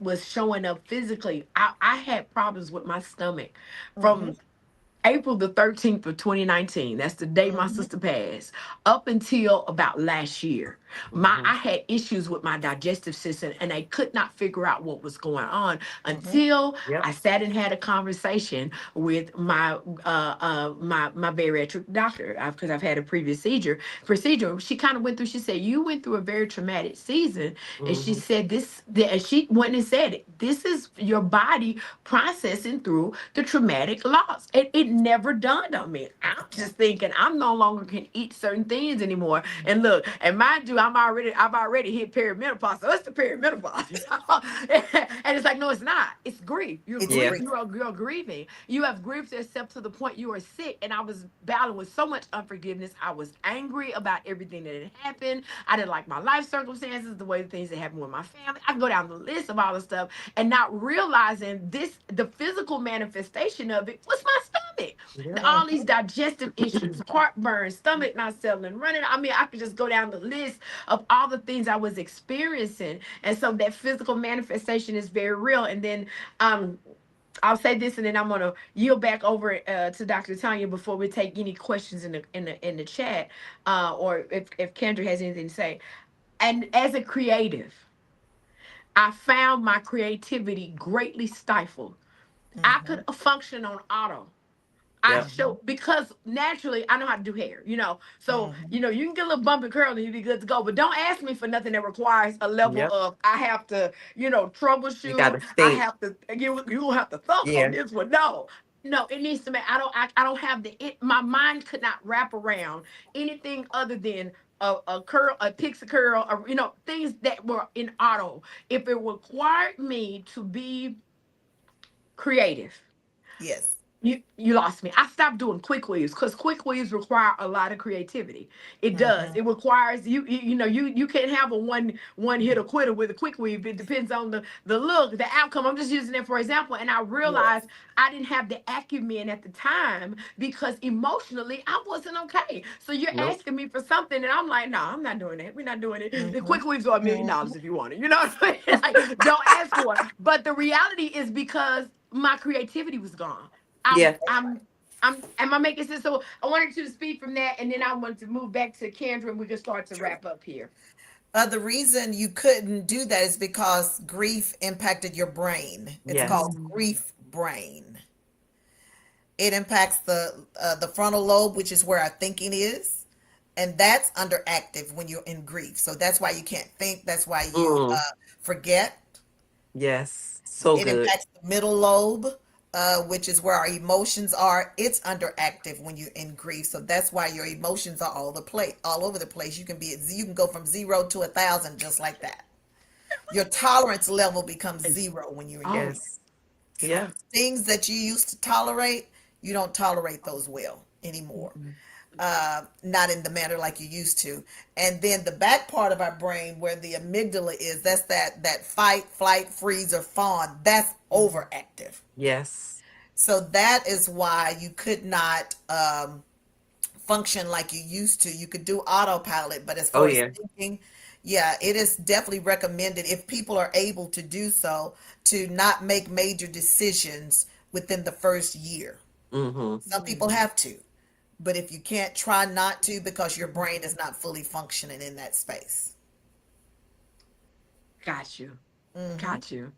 was showing up physically. I had problems with my stomach Hmm. from April the 13th of 2019. That's the day my Hmm. sister passed. Up until about last year, Hmm. I had issues with my digestive system, and I could not figure out what was going on Hmm. until Yep. I sat and had a conversation with my bariatric doctor, because I've had a previous procedure. She kind of went through. She said, "You went through a very traumatic season," and she Hmm. said and she went and said it. This is your body processing through the traumatic loss. It never dawned on me. I'm just thinking I'm no longer can eat certain things anymore. And look, and mind you, I've already hit perimenopause. So it's the perimenopause. And it's like, no, it's not. It's grief. It's Yeah. grief. You're grieving. You have grief to accept to the point you are sick. And I was battling with so much unforgiveness. I was angry about everything that had happened. I didn't like my life circumstances, the way the things that happened with my family. I can go down the list of all the stuff, and not realizing the physical manifestation of it was my stomach. stomach. Yep. All these digestive issues, heartburn, stomach not settling, running. I mean, I could just go down the list of all the things I was experiencing. And so that physical manifestation is very real. And then um I'll say this, and then I'm gonna yield back over to Dr. Tanya before we take any questions in the chat, or if Kendra has anything to say. And as a creative, I found my creativity greatly stifled. I could function on auto. I Yep. Mm-hmm. show because naturally I know how to do hair, So, Mm-hmm. you can get a little bump and curl and you be good to go. But don't ask me for nothing that requires a level Yep. of I have to, You troubleshoot. gotta I think. have to you will have to thump on Yeah. this one. No. No, it needs to be. I don't have my mind could not wrap around anything other than a curl, a pixie curl, or things that were in auto. If it required me to be creative, Yes. you lost me. I stopped doing quick weaves because quick weaves require a lot of creativity. It does. Mm-hmm. It requires you can't have a one hit or quitter with a quick weave. It depends on the look, the outcome. I'm just using it for example. And I Yes. realized I didn't have the acumen at the time because emotionally I wasn't okay. So you're Nope. asking me for something and I'm like, no, I'm not doing that. We're not doing it. The Mm-hmm. quick weaves are Mm-hmm. $1 million if you want it. You know what I'm saying? Like, don't ask for it. But the reality is because my creativity was gone. I'm Yeah. I'm am I making sense? So I wanted you to speak from that, and then I wanted to move back to Candra, and we can start to Sure. wrap up here. The reason you couldn't do that is because grief impacted your brain. It's Yes. called Mm. grief brain. It impacts the frontal lobe, which is where our thinking is, and that's underactive when you're in grief. So that's why you can't think. That's why you Mm. forget. Yes. So It good. impacts the middle lobe, which is where our emotions are. It's underactive when you're in grief, so that's why your emotions are all over the place. You can go from 0 to 1,000 just like that. Your tolerance level becomes It's, 0 when you're in oh, grief. Yes. Yeah. Things that you used to tolerate, you don't tolerate those well anymore. mm-mm. Not in the manner like you used to. And then the back part of our brain, where the amygdala is, that's that fight, flight, freeze, or fawn. That's overactive. Yes. So that is why you could not function like you used to. You could do autopilot, but as Oh far as yeah. thinking, yeah, it is definitely recommended if people are able to do so to not make major decisions within the first year. Mm-hmm. Some people have to, but if you can't, try not to because your brain is not fully functioning in that space. Got you. Mm-hmm. Got you.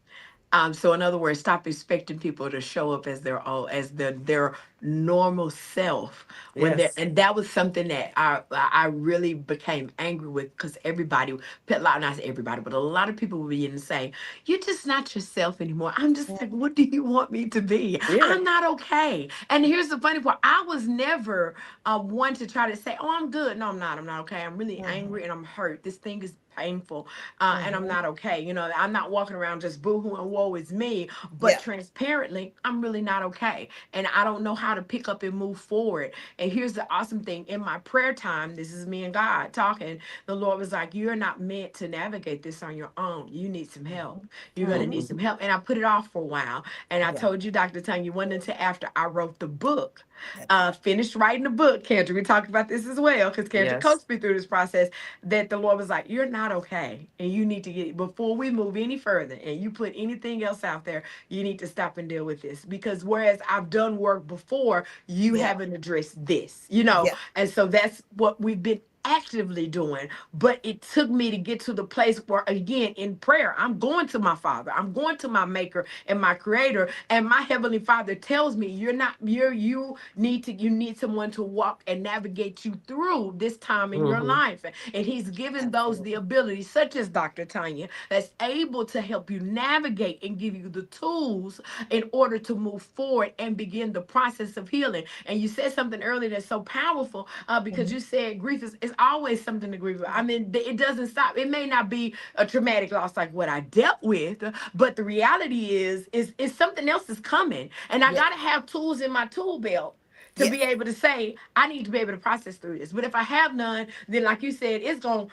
So in other words, stop expecting people to show up as their own, as their normal self when they're, Yes. and that was something that I really became angry with because everybody, not everybody, but a lot of people were being saying, "You're just not yourself anymore." I'm just like, "What do you want me to be? Yeah. I'm not okay." And here's the funny part: I was never one to try to say, "Oh, I'm good." No, I'm not. I'm not okay. I'm really Mm-hmm. angry and I'm hurt. This thing is painful, and I'm Mm-hmm. not okay. I'm not walking around just boohoo and woe is me, but Yeah. transparently, I'm really not okay. And I don't know how to pick up and move forward. And here's the awesome thing in my prayer time, this is me and God talking. The Lord was like, "You're not meant to navigate this on your own. You need some Mm-hmm. help. You're going to need Mm-hmm. some help." And I put it off for a while. And I Yeah. told you, Dr. Tanya, wasn't until after I wrote the book, That's right. finished writing the book, Kendra, we talked about this as well, because Kendra Yes. coached me through this process, that the Lord was like, "You're not okay. And you need to get, before we move any further and you put anything else out there, you need to stop and deal with this. Because whereas I've done work before, you Yeah. haven't addressed this. Yeah. And so that's what we've been actively doing. But it took me to get to the place where, again, in prayer, I'm going to my Father, I'm going to my Maker and my Creator, and my Heavenly Father tells me, "You're not, you need someone to walk and navigate you through this time in your Mm-hmm. life." And He's given those the Absolutely. ability, such as Dr. Tanya, that's able to help you navigate and give you the tools in order to move forward and begin the process of healing. And you said something earlier that's so powerful, because Mm-hmm. you said grief is always something to grieve about. I mean, it doesn't stop. It may not be a traumatic loss like what I dealt with, but the reality is something else is coming, and I Yeah. got to have tools in my tool belt to be Yes. able to say I need to be able to process through this. But if I have none, then like you said, it's gonna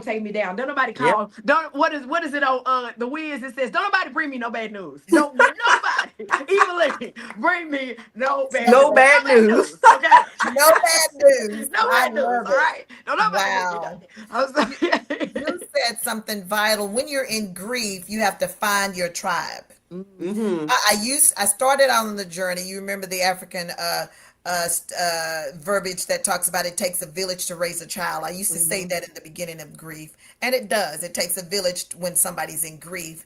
take me down. Don't nobody Yep. call. Don't what is it on the Wiz? It says, "Don't nobody bring me no bad news. Don't nobody." Evelyn, bring me no bad No No news. bad, No bad bad news. news. Okay. no bad news. No I bad news. love All it. right. No, nobody bring me Wow. nothing. I'm You sorry. said something vital. When you're in grief, you have to find your tribe. Mhm. Mm-hmm. I started out on the journey. You remember the African verbiage that talks about it takes a village to raise a child. I used to say Mhm. that in the beginning of grief, and it does. It takes a village when somebody's in grief.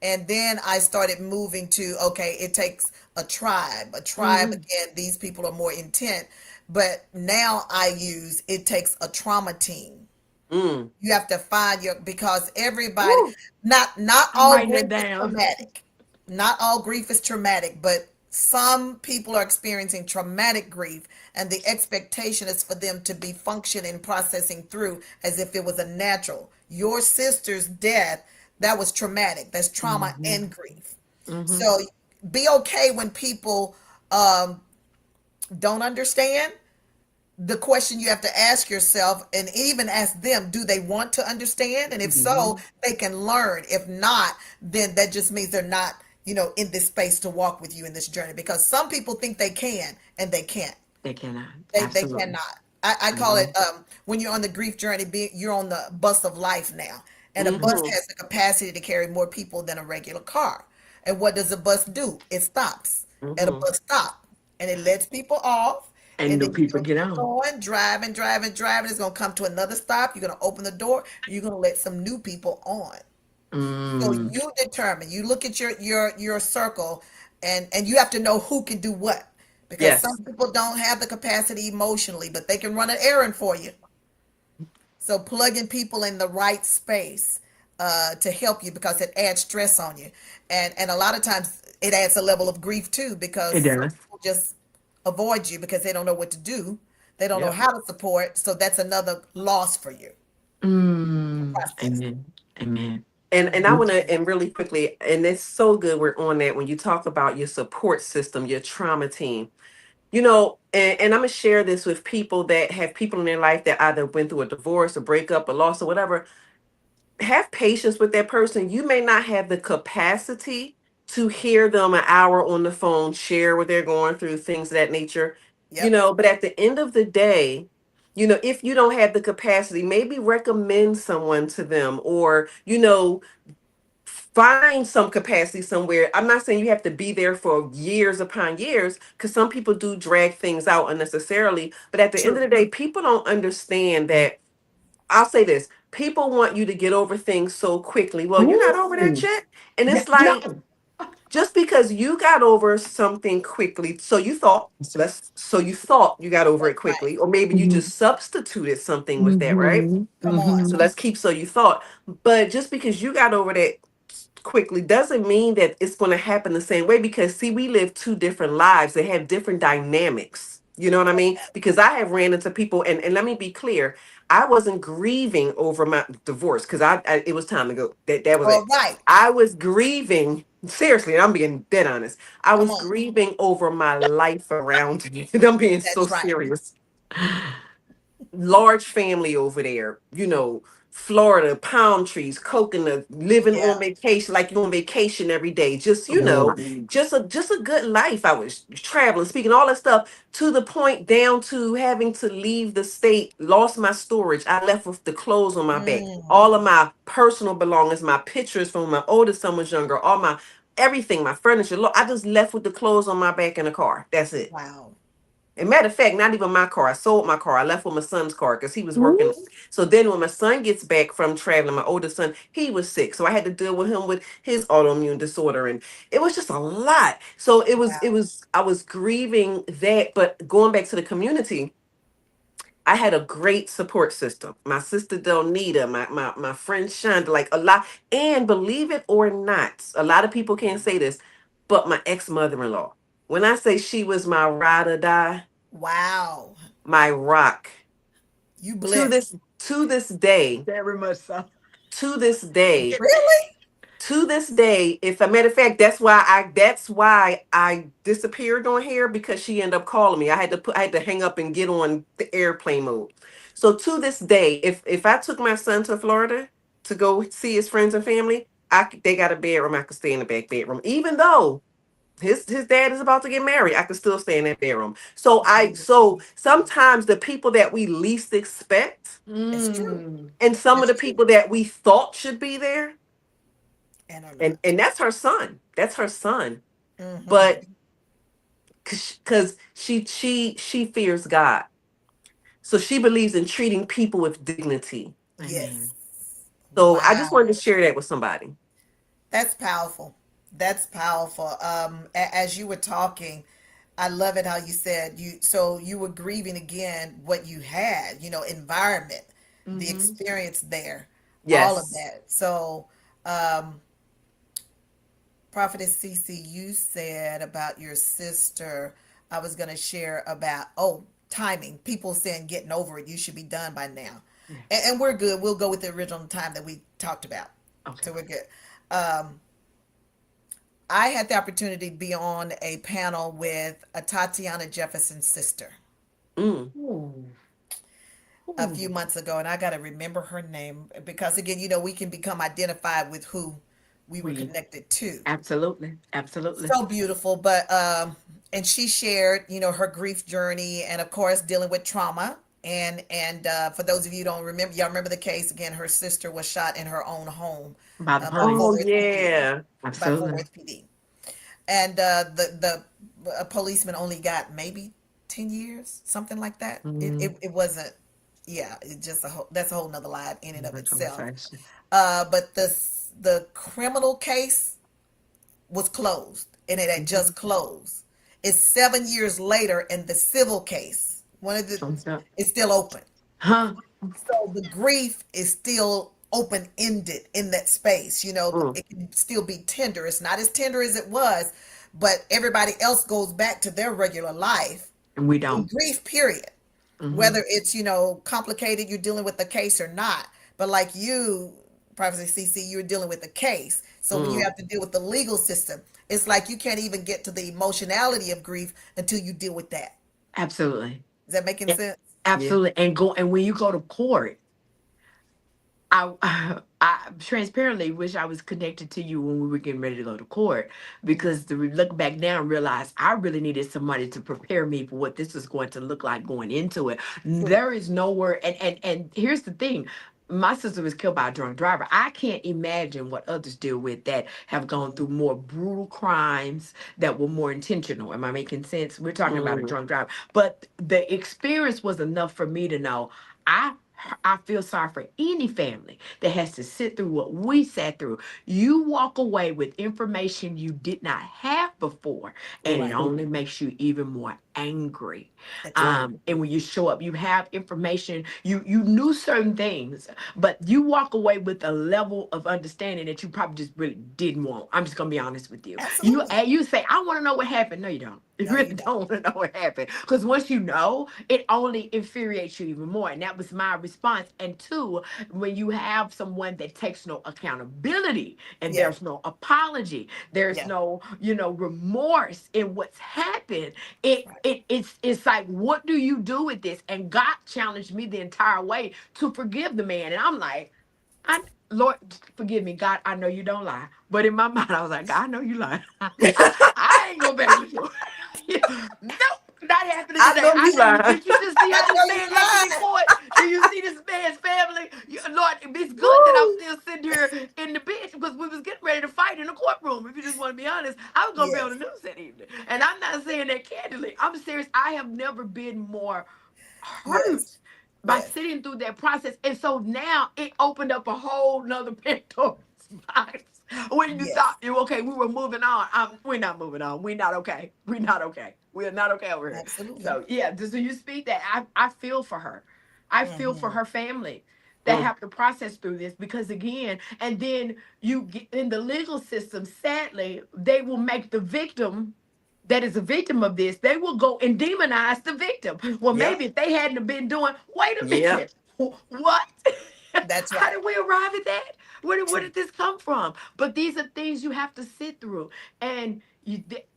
And then I started moving to, okay, it takes a tribe. A tribe, Mhm. again, these people are more intent. But now I use it takes a trauma team. Mm. You have to find your, because everybody, Woo. not I'm all writing it grief is down. traumatic. Not all grief is traumatic, but some people are experiencing traumatic grief, and the expectation is for them to be functioning, processing through as if it was a natural. Your sister's death, that was traumatic. That's trauma Mhm. and grief. Mhm. So be okay when people um, don't understand. The question you have to ask yourself and even ask them, do they want to understand? And if so, Mhm. they can learn. If not, then that just means they're not, in this space to walk with you in this journey, because some people think they can and they can't. They cannot. They Absolutely. cannot. I call it, Mhm. when you're on the grief journey, you're on the bus of life now, and a bus Mm-hmm. has the capacity to carry more people than a regular car. And what does a bus do? It stops at a Mm-hmm. bus stop, and it lets people off, And and the then you're people gonna get keep on. going, driving, driving, driving. It's gonna come to another stop. You're gonna open the door, and you're gonna let some new people on. So Mm. you determine. You look at your circle, and you have to know who can do what, because some Yes. people don't have the capacity emotionally, but they can run an errand for you. So plugging people in the right space to help you, because it adds stress on you, and a lot of times it adds a level of grief too, It because some does. people just avoid you because they don't know what to do. They don't know Yep. how to support. So that's another loss for you to Mm. process. Amen. Amen. And I want to, and really quickly, and it's so good we're on that when you talk about your support system, your trauma team. And I'm gonna share this with people that have people in their life that either went through a divorce, a breakup, a loss, or whatever. Have patience with that person. You may not have the capacity to hear them an hour on the phone, share what they're going through, things of that nature, Yep. but at the end of the day, if you don't have the capacity, maybe recommend someone to them, or, find some capacity somewhere. I'm not saying you have to be there for years upon years, because some people do drag things out unnecessarily. But at the end of the True. day, people don't understand that. I'll say this: people want you to get over things so quickly. Well, you're not over that Ooh. yet. And Yeah. it's like, No. just because you got over something quickly, so you thought you got over it That's right. quickly, or maybe you Mhm. just substituted something with that, right? Mhm. Come on. So Mhm. let's keep so you thought. But just because you got over that quickly doesn't mean that it's going to happen the same way, because see, we live two different lives. They have different dynamics. You know what I mean? Because I have ran into people, and let me be clear, I wasn't grieving over my divorce, because it was time to go. That was All it. right. I was grieving, seriously, and I'm being dead honest. I Come was on. grieving over my life around me. And I'm being so That's right. serious. Large family over there, Florida, palm trees, coconut, living Yeah. on vacation like you on vacation every day. Just, Right. just a good life. I was traveling, speaking, all that stuff, to the point down to having to leave the state, lost my storage. I left with the clothes on my back, Mm. all of my personal belongings, my pictures from my oldest son was younger, all my everything, my furniture. Look, I just left with the clothes on my back in the car. That's it. Wow. And matter of fact, not even my car. I sold my car. I left with my son's car because he was working. Ooh. So then when my son gets back from traveling, my oldest son, he was sick. So I had to deal with him with his autoimmune disorder. And it was just a lot. So Wow. I was grieving that. But going back to the community, I had a great support system. My sister Delnita, my friend Shonda, like a lot. And believe it or not, a lot of people can't say this, but my ex-mother-in-law. When I say she was my ride or die, Wow. my rock, You to blessed. this day, Very much so. to this day, Really? to this day. If a matter of fact, that's why I disappeared on here, because she ended up calling me. I had to hang up and get on the airplane mode. So to this day, if I took my son to Florida to go see his friends and family, they got a bedroom. I could stay in the back bedroom, even though his dad is about to get married. I can still stay in that bedroom. So Absolutely. sometimes the people that we least expect It's true. Mm. and some of It's the true. people that we thought should be there, And are and not. that's her son. That's her son. Mm-hmm. But because she fears God. So she believes in treating people with dignity. Yes. Amen. So I just Wow. wanted to share that with somebody. That's powerful. That's powerful. As you were talking, I love it how you said you. So you were grieving again what you had. Environment, the Mm-hmm. experience there, all of Yes. that. So, um, Prophetess CeCe, you said about your sister. I was going to share about timing. People saying getting over it. You should be done by now, Yeah. and we're good. We'll go with the original time that we talked about. Okay. So we're good. Um, I had the opportunity to be on a panel with a Tatiana Jefferson's sister Mm. Ooh. a few Ooh. months ago, and I got to remember her name because, again, we can become identified with who we were We connected to. absolutely, absolutely. So beautiful, but and she shared, her grief journey, and of course dealing with trauma. And for those of you who don't remember, y'all remember the case again. Her sister was shot in her own home By the by Fort Oh police. Worth PD. yeah. By Fort Absolutely. Worth PD. And the a policeman only got maybe 10 years, something like that. It Mm-hmm. it, it wasn't. Yeah, it just that's a whole nother lie in and of Another itself. conversation. But the criminal case was closed, and it had Mm-hmm. just closed. It's 7 years later, and the civil case, one of the, Thumbs up. is still open. Huh? So the grief is still open ended in that space. Mm. It can still be tender. It's not as tender as it was, but everybody else goes back to their regular life And we in don't. grief, period. Mm-hmm. Whether it's, complicated, you're dealing with the case or not. But like you, Prophet CC, you're dealing with the case. So when you Mm. have to deal with the legal system, it's like you can't even get to the emotionality of grief until you deal with that. Absolutely. Is that making Yeah, sense? Yeah. absolutely. And when you go to court, I transparently wish I was connected to you when we were getting ready to go to court, because to look back now and realize I really needed somebody to prepare me for what this was going to look like going into it. True. There is nowhere, and here's the thing. My sister was killed by a drunk driver. I can't imagine what others deal with that have gone through more brutal crimes that were more intentional. Am I making sense? We're talking about a Mm. drunk driver. But the experience was enough for me to know I I feel sorry for any family that has to sit through what we sat through. You walk away with information you did not have before, and it Right. only makes you even more angry. That's right. And when you show up, you have information. You knew certain things, but you walk away with a level of understanding that you probably just really didn't want. I'm just gonna be honest with you. Absolutely. You say, I want to know what happened. No, you don't. You No, really you don't. don't want to know what happened, because once you know, it only infuriates you even more. And that was my response. And two, when you have someone that takes no accountability and Yeah. there's no apology, there's Yeah. no, remorse in what's happened. That's It right. it it's like, what do you do with this? And God challenged me the entire way to forgive the man. And I'm like, I Lord, forgive me, God. I know you don't lie, but in my mind, I was like, God, I know you lie. I ain't gonna back with you. Nope, not happening I today. know you lying. Did you just see I how this know you man acting in lying. court? Do you see this man's family? Lord, it's good that I'm Woo. still sitting here in the bench, because we was getting ready to fight in the courtroom. If you just want to be honest, I was gonna be on the Yes. news that evening, and I'm not saying that candidly. I'm serious. I have never been more Yes. hurt by Yes. sitting through that process. And so now it opened up a whole nother Pandora's box. When you thought Yes. you okay, we were moving on. We're not moving on. We're not okay. We're not okay. We're not okay over here. Absolutely. So yeah, so you speak that. I feel for her. I feel for Hmm. her family that Mm. have to process through this, because again, and then you get in the legal system, sadly, they will make the victim that is a victim of this, they will go and demonize the victim. Well, Yep. maybe if they hadn't have been doing, wait a Yep. minute, what? That's How right. did we arrive at that? Where True. did this come from? But these are things you have to sit through. And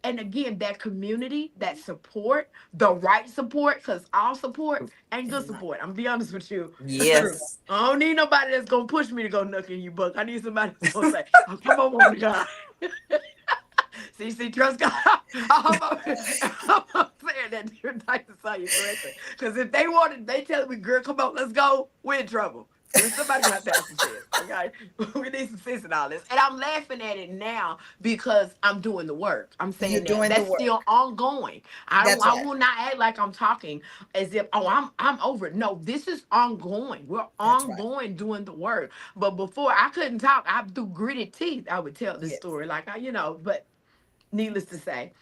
and again, that community, that support, the right support, because all support ain't Is good not. support. I'm gonna be honest with you. It's true. Yes. I don't need nobody that's gonna push me to go knuck in you, buck. I need somebody that's gonna say, oh, come on, woman of God. CeCe, trust God. I'm saying that you're nice to say you correctly. Because if they wanted, they tell me, girl, come on, let's go, we're in trouble. Then somebody gonna have to have some sense, okay? We need some sense in all this. And I'm laughing at it now because I'm doing the work. I'm You're saying that doing the that's still work. ongoing. I don't That's I right. will not act like I'm talking as if I'm over it. No, this is ongoing. We're That's right. ongoing doing the work. But before I couldn't talk, I through gritted teeth, I would tell this Yes. story. Like but needless to say.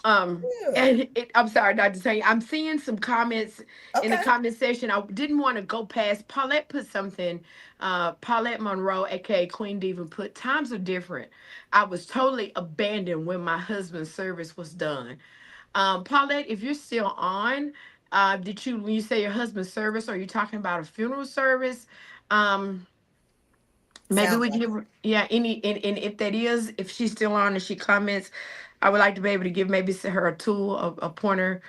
Um, Good. and I'm sorry, Dr. Tanya. I'm seeing some comments in the Okay. comment section. I didn't want to go past. Paulette put something. Paulette Monroe, aka Queen Diva, put times are different. I was totally abandoned when my husband's service was done. Paulette, if you're still on, did you when you say your husband's service? Are you talking about a funeral service? Um, Maybe Sounds we can like give her, yeah, and if that is, if she's still on and she comments, I would like to be able to give maybe her a tool, a pointer,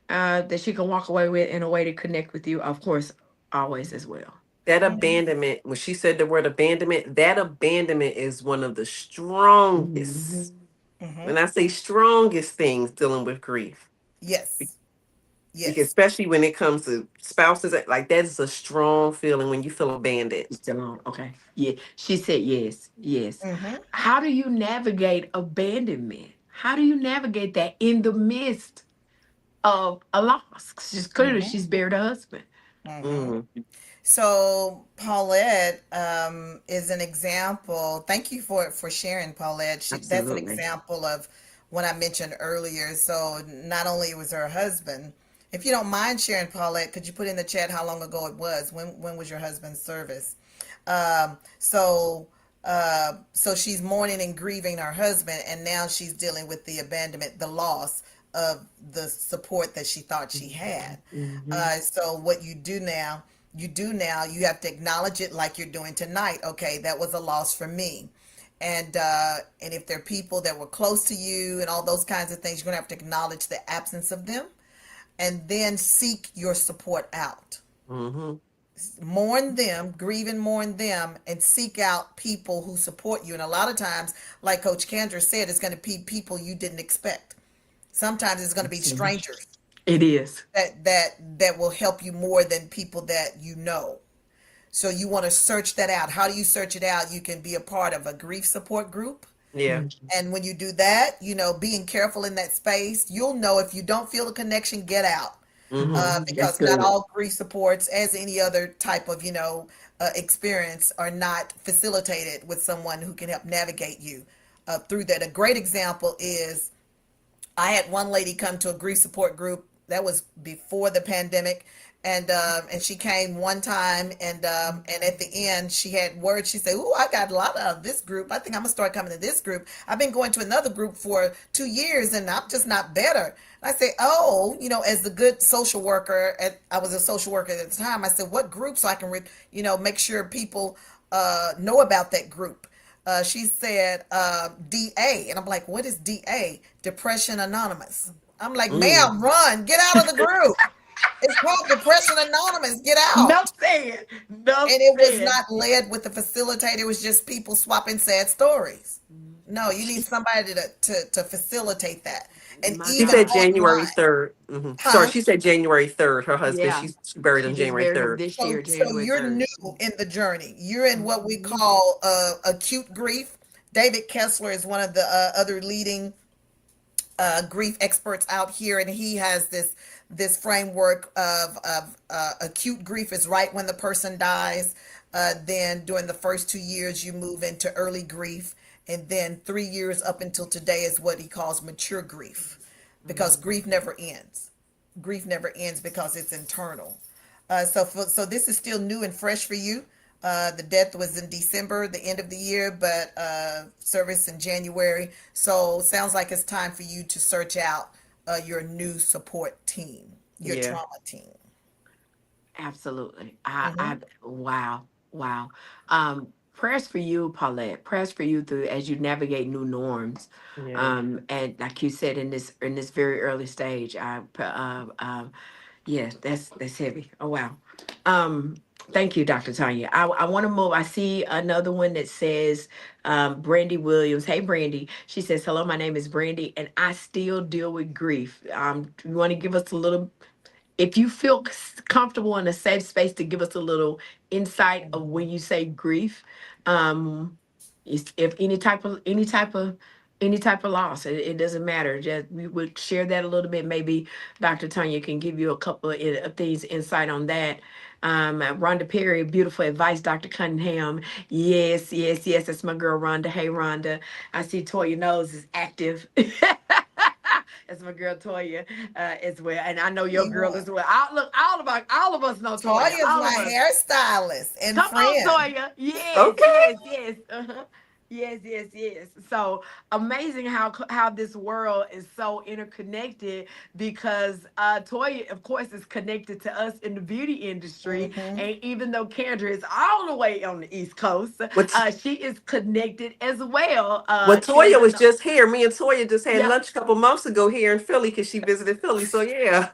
that she can walk away with in a way to connect with you, of course, always as well. That it. Hmm. abandonment, when she said the word abandonment, that abandonment is one of the strongest, Mhm. Hmm. when I say strongest things dealing with grief. Yes. Because Yes. especially when it comes to spouses, like that is a strong feeling when you feel abandoned. She's still on. Okay. Yeah. She said yes. Yes. Hmm. How do you navigate abandonment? How do you navigate that in the midst of a loss? 'Cause she's clearly Hmm. she's buried her husband. Hmm. Mm, So Paulette is an example. Thank you for sharing, Paulette. That's an Absolutely. example of what I mentioned earlier. So not only was her husband. If you don't mind sharing, Paulette, could you put in the chat how long ago it was? When was your husband's service? So so she's mourning and grieving her husband, and now she's dealing with the abandonment, the loss of the support that she thought she had. Hmm. So what you have to acknowledge it like you're doing tonight. Okay, that was a loss for me. And if there are people that were close to you and all those kinds of things, you're gonna have to acknowledge the absence of them, and then seek your support out. hmm Mourn them, grieve and mourn them, and seek out people who support you. And a lot of times, like Coach Candra said, it's going to be people you didn't expect. Sometimes it's going to be Absolutely. strangers It is. that will help you more than people that you know. So you want to search that out. How do you search it out? You can be a part of a grief support group. Yeah. Mhm. And when you do that, being careful in that space, you'll know if you don't feel the connection, get out. hmm That's Because not good. all grief supports, as any other type of experience, are not facilitated with someone who can help navigate you through that. A great example is I had one lady come to a grief support group that was before the pandemic, and she came one time, and at the end she had words. She said, "Ooh, I got a lot out of this group. I think I'm gonna start coming to this group. I've been going to another group for 2 years, and I'm just not better." I say, "Oh, as the good social worker, I was a social worker at the time. I said, what group so I can, make sure people know about that group." She said DA, and I'm like, "What is DA?" Depression Anonymous. I'm like, mm "Ma'am, run, get out of the group. It's called Depression Anonymous. Get No out." said. No And it was said. not led with the facilitator. It was just people swapping sad stories. No, you need somebody to facilitate that. And My She even said God. January online, 3rd. Sorry, huh? she said January 3rd. Her husband, Yeah. she buried She him just January buried him 3rd. this So, year, so January you're 3rd. new in the journey. You're in what we Mhm. call acute grief. David Kessler is one of the other leading grief experts out here, and he has this framework of acute grief is right when the person dies. Then during the first 2 years, you move into early grief, and then 3 years up until today is what he calls mature grief, because Mhm. grief never ends. Grief never ends because it's internal. So this is still new and fresh for you. The death was in December, the end of the year, but service in January. So sounds like it's time for you to search out your new support team, your Yeah. trauma team. Absolutely. Hmm. Wow. Wow. Prayers for you, Paulette. Prayers for you through as you navigate new norms. Yeah. And like you said in this very early stage, yes, that's heavy. Oh wow. Um, Thank you, Dr. Tanya. I want to move. I see another one that says, Brandy Williams. Hey, Brandy. She says, hello, my name is Brandy, and I still deal with grief. You want to give us a little, if you feel comfortable in a safe space to give us a little insight of when you say grief, um, if any type of loss, it doesn't matter. Just we would share that a little bit. Maybe Dr. Tanya can give you a couple of things insight on that. Rhonda Perry, beautiful advice, Dr. Cunningham. Yes, yes, yes. That's my girl, Rhonda. Hey, Rhonda. I see Toya Nose is active. That's my girl Toya as well, and I know your girl Anyone. as well. Look, all of us know Toya. Toya's All of my us. hairstylist and Come on, friend. Toya. Yes, Okay. yes, yes. Uh-huh. Yes, yes, yes. So amazing how this world is so interconnected because Toya, of course, is connected to us in the beauty industry, Hmm. and even though Candra is all the way on the East Coast, What she is connected as well. what Toya Kendra, was just here. Me and Toya just had yeah. lunch a couple months ago here in Philly because she visited Philly. So yeah.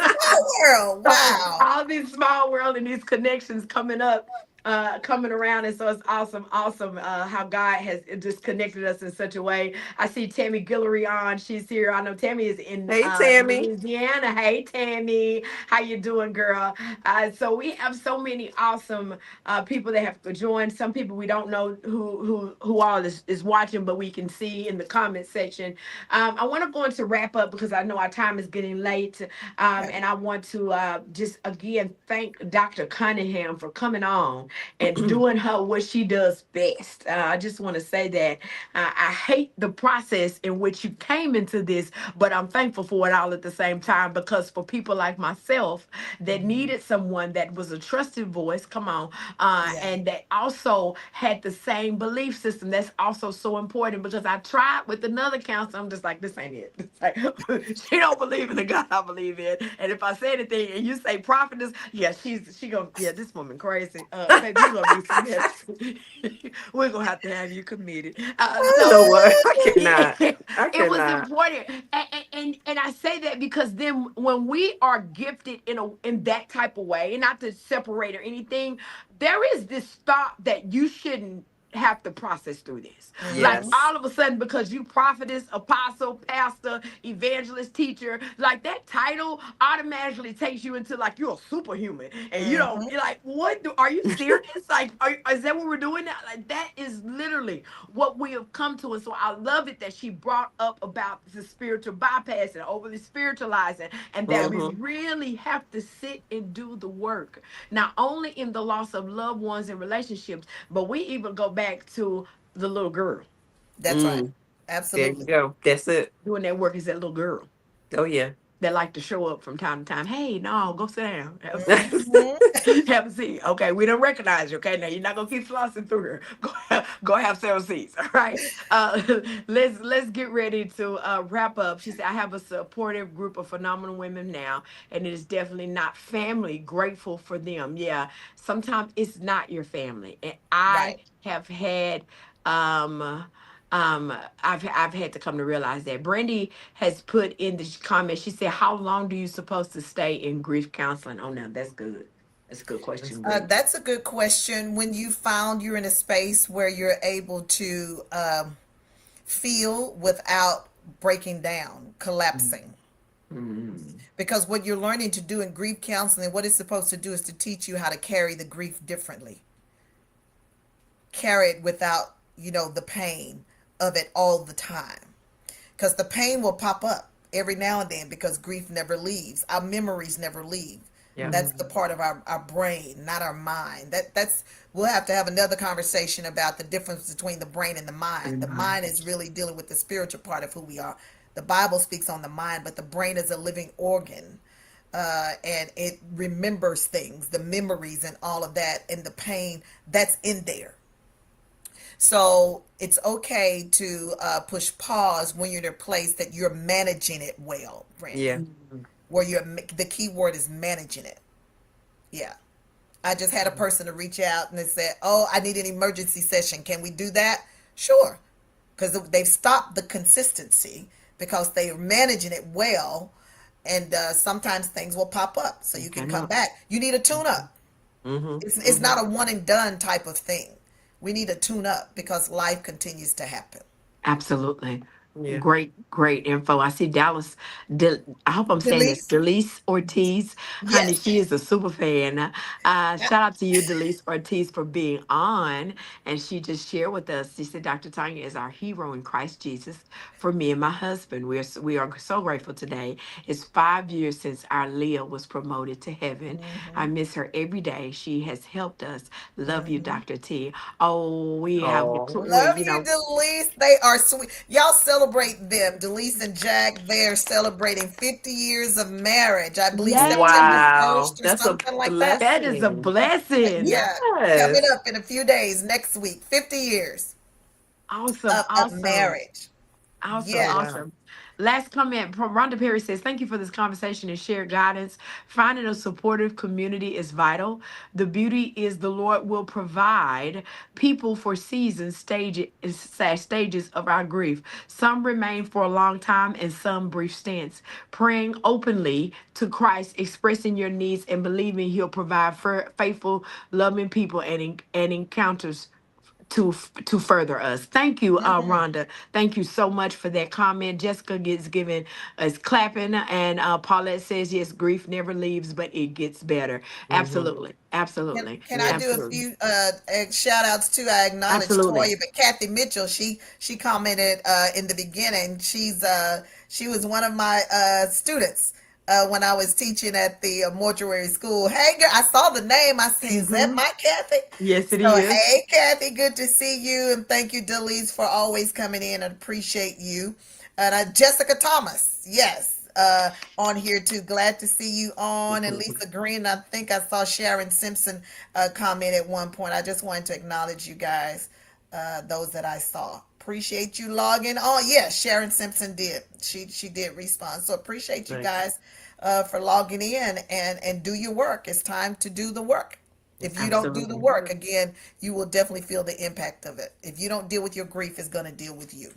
Small world. So Wow. all these small world and these connections coming up, coming around, and so it's awesome, awesome how God has just connected us in such a way. I see Tammy Guillory on; she's here. I know Tammy is in Hey Tammy. Louisiana. Hey, Tammy, how you doing, girl? So we have so many awesome people that have joined. Some people we don't know who all is watching, but we can see in the comment section. I want to go into wrap up because I know our time is getting late. Okay. And I want to just again thank Dr. Cunningham for coming on and doing her what she does best. I just want to say that I hate the process in which you came into this, but I'm thankful for it all at the same time because for people like myself that Mhm. needed someone that was a trusted voice, come on, Yeah. and that also had the same belief system. That's also so important because I tried with another counselor. I'm just like, this ain't it. It's like, she don't believe in the God I believe in. And if I say anything and you say prophetess, yeah, she gonna, yeah, this woman crazy. Baby, you gonna need some help. We're gonna have to have you committed. You know So what? I cannot. I it was cannot. important, and I say that because then when we are gifted in that type of way, and not to separate or anything, there is this thought that you shouldn't have to process through this. Like Hmm. Yes. all of a sudden, because you prophetess, apostle, pastor, evangelist, teacher, like that title automatically takes you into like you're a superhuman, and you don't. Hmm. You're like, what? Are you serious? Like, is that what we're doing now? Like that is literally what we have come to. And so I love it that she brought up about the spiritual bypass and overly spiritualizing, and that we Mm-hmm. really have to sit and do the work, not only in the loss of loved ones and relationships, but we even go back to the little girl That's right. Mm. There you Absolutely. go. That's it. doing that work. Is that little girl Oh yeah. that like to show up from time to time? Hey, no, go sit down. Have a seat. Hmm. Have a seat. Okay, we don't recognize you. Okay, now you're not gonna keep flossing through here. Go have several seats. All right. Uh, let's get ready to wrap up. She said, I have a supportive group of phenomenal women now, and it is definitely not family. Grateful for them. Yeah, sometimes it's not your family, and I Right. have had um I've had to come to realize that. Brandy has put in the comment. She said, "How long do you supposed to stay in grief counseling?" Oh, now that's good. That's a good question, Brandy. That's a good question. When you found you're in a space where you're able to feel without breaking down, collapsing. Mm-hmm. Because what you're learning to do in grief counseling, what it's supposed to do is to teach you how to carry the grief differently, carry it without, the pain of it all the time. Because the pain will pop up every now and then because grief never leaves. Our memories never leave. Yeah. That's the part of our brain, not our mind. That's we'll have to have another conversation about the difference between the brain and the mind. The mind is really dealing with the spiritual part of who we are. The Bible speaks on the mind, but the brain is a living organ. And it remembers things, the memories and all of that, and the pain that's in there. So it's okay to push pause when you're in a place that you're managing it well, Brandy. Yeah. Where the key word is managing it. Yeah. I just had a person to reach out and they said, "Oh, I need an emergency session. Can we do that?" Sure, because they've stopped the consistency because they're managing it well, and sometimes things will pop up, so you I can come know. back. You need a tune up. Mm-hmm. It's Mm-hmm. not a one and done type of thing. We need to tune up because life continues to happen. Absolutely. Yeah. Great info. I see Dallas. I hope I'm saying this. Delise? Delise Ortiz, honey, Yes. she is a super fan. Shout out to you, Delise Ortiz, for being on. And she just shared with us. She said, Dr. Tanya is our hero in Christ Jesus for me and my husband. We are so grateful today. It's 5 years since our Leah was promoted to heaven. I Hmm. miss her every day. She has helped us. Love you, Hmm. Dr. T. Oh, we have, Oh. Love you, Delise. They are sweet. Y'all celebrate them. Delise and Jack, they're celebrating 50 years of marriage. I believe September Yes. 1st Wow. or That's a something like that. That is a blessing. blessing. Yeah, coming Yes. up in a few days next week. 50 years Awesome. of Awesome. marriage. Awesome, Oh Yes. wow. awesome. Last comment from Rhonda Perry says, thank you for this conversation and shared guidance. Finding a supportive community is vital. The beauty is the Lord will provide people for seasons, stages of our grief. Some remain for a long time and some brief stints. Praying openly to Christ, expressing your needs and believing He'll provide for faithful, loving people and encounters to further us. Thank you, Rhonda. Thank you so much for that comment. Jessica gets given us clapping, and Paulette says, "Yes, grief never leaves, but it gets better." Mm-hmm. Absolutely, Can absolutely, can I Yeah. do a absolutely, few shout outs too? I acknowledge absolutely. Toya, but Kathy Mitchell, she commented in the beginning. She was one of my students when I was teaching at the mortuary school. Hey girl, I saw the name. I say, is that Hmm. my Kathy? Yes, it So is. hey Kathy, good to see you, and thank you, Delise, for always coming in and appreciate you. And Jessica Thomas, yes, on here too. Glad to see you on. And Lisa Green, I think I saw Sharon Simpson comment at one point. I just wanted to acknowledge you guys, those that I saw. Appreciate you logging on. Yes, Sharon Simpson did. She did respond. So appreciate you Thanks. guys for logging in and do your work. It's time to do the work. If you don't do the Absolutely. work, again, you will definitely feel the impact of it. If you don't deal with your grief, it's going to deal with you.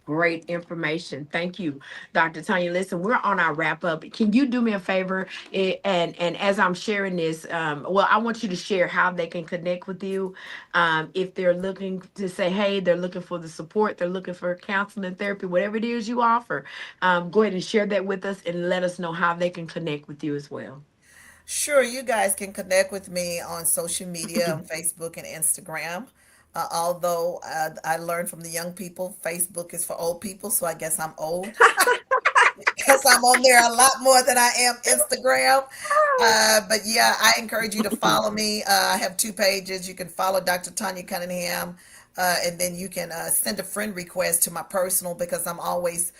Great information. Thank you, Dr. Tanya. Listen, we're on our wrap up. Can you do me a favor? And as I'm sharing this, well, I want you to share how they can connect with you. If they're looking to say, hey, they're looking for the support, they're looking for counseling, therapy, whatever it is you offer, go ahead and share that with us and let us know how they can connect with you as well. Sure, you guys can connect with me on social media, on Facebook and Instagram. Although I learned from the young people, Facebook is for old people, so I guess I'm old because I'm on there a lot more than I am Instagram. But yeah, I encourage you to follow me. I have two pages. You can follow Dr. Tanya Cunningham, and then you can send a friend request to my personal because I'm always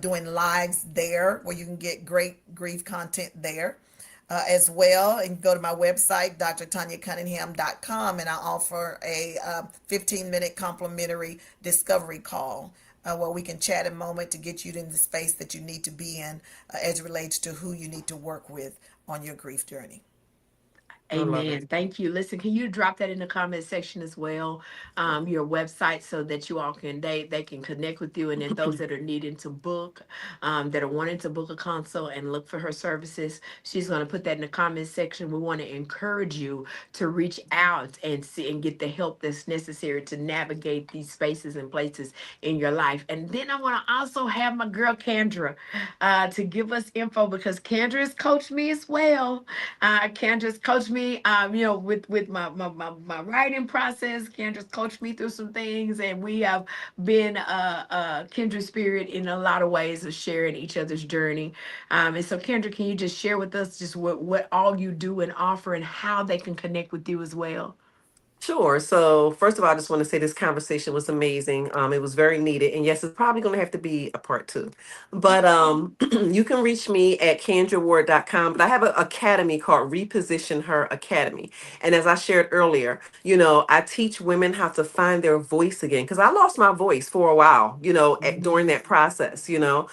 doing lives there where you can get great grief content there. As well, and go to my website, drtanyacunningham.com, and I offer a 15-minute complimentary discovery call where we can chat a moment to get you in the space that you need to be in as it relates to who you need to work with on your grief journey. I love it. Amen. Thank you. Listen, can you drop that in the comment section as well? Your website so that you all can they can connect with you, and then those that are needing to book, that are wanting to book a consult and look for her services, she's going to put that in the comment section. We want to encourage you to reach out and see and get the help that's necessary to navigate these spaces and places in your life. And then I want to also have my girl Candra to give us info because Candra has coached me as well. Candra's coached me, with my writing process. Candra's coached me through some things, and we have been kindred spirit in a lot of ways of sharing each other's journey. And so, Kendra, can you just share with us just what all you do and offer and how they can connect with you as well? Sure. So first of all, I just want to say this conversation was amazing. It was very needed, and yes, it's probably going to have to be a part two. But you can reach me at candraward.com. But I have an academy called Reposition Her Academy, and as I shared earlier, I teach women how to find their voice again because I lost my voice for a while. During Mhm. that process. And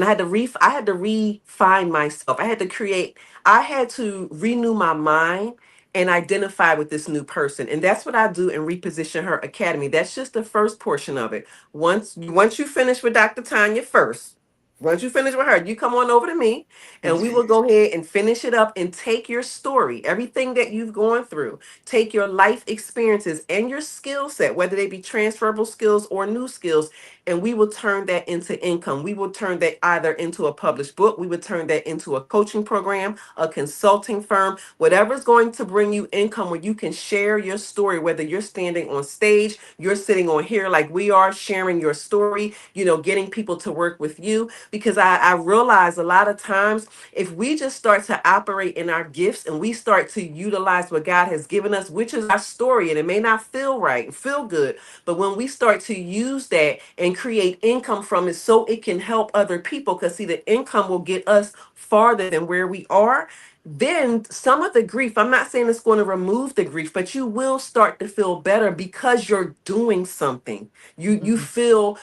I had to refine myself. I had to create. I had to renew my mind and identify with this new person. And that's what I do in Reposition Her Academy. That's just the first portion of it. Once you finish with Dr. Tanya first, Once you finish with her, you come on over to me and we will go ahead and finish it up and take your story, everything that you've gone through, take your life experiences and your skill set, whether they be transferable skills or new skills, and we will turn that into income. We will turn that either into a published book, we would turn that into a coaching program, a consulting firm, whatever's going to bring you income where you can share your story, whether you're standing on stage, you're sitting on here like we are, sharing your story, getting people to work with you. Because I realize a lot of times if we just start to operate in our gifts and we start to utilize what God has given us, which is our story, and it may not feel right and feel good, but when we start to use that and create income from it so it can help other people, because see, the income will get us farther than where we are. Then some of the grief, I'm not saying it's going to remove the grief, but you will start to feel better because you're doing something. You feel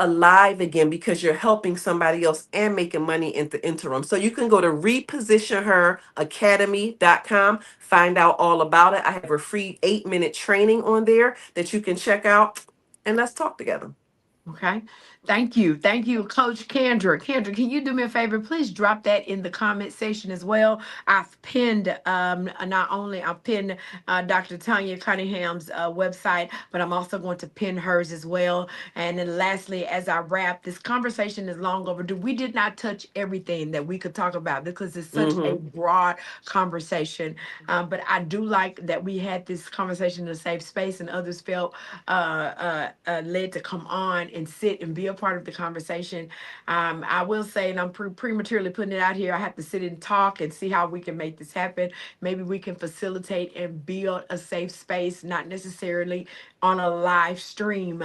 alive again because you're helping somebody else and making money in the interim. So you can go to repositionheracademy.com, find out all about it. I have a free 8-minute training on there that you can check out, and let's talk together. Okay. Thank you. Thank you, Coach Candra. Candra, can you do me a favor? Please drop that in the comment section as well. I've pinned, not only I've pinned Dr. Tonya Cunningham's website, but I'm also going to pin hers as well. And then lastly, as I wrap, this conversation is long overdue. We did not touch everything that we could talk about because it's such a Mm-hmm. broad conversation. But I do like that we had this conversation in a safe space and others felt led to come on and sit and be a part of the conversation. I will say, and I'm prematurely putting it out here, I have to sit and talk and see how we can make this happen. Maybe we can facilitate and build a safe space, not necessarily on a live stream,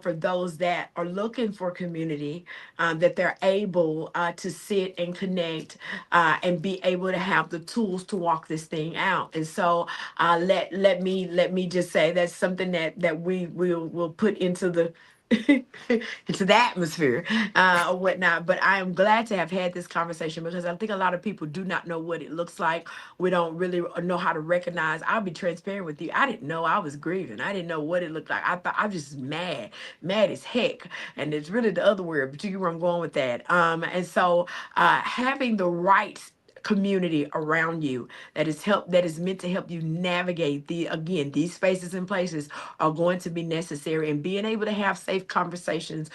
for those that are looking for community, that they're able to sit and connect and be able to have the tools to walk this thing out. And so let me just say that's something that we will put into the into the atmosphere or whatnot. But I am glad to have had this conversation because I think a lot of people do not know what it looks like. We don't really know how to recognize. I'll be transparent with you. I didn't know I was grieving. I didn't know what it looked like. I thought I was just mad as heck. And it's really the other word, but you get where I'm going with that. And so having the right community around you that is meant to help you navigate these spaces and places are going to be necessary, and being able to have safe conversations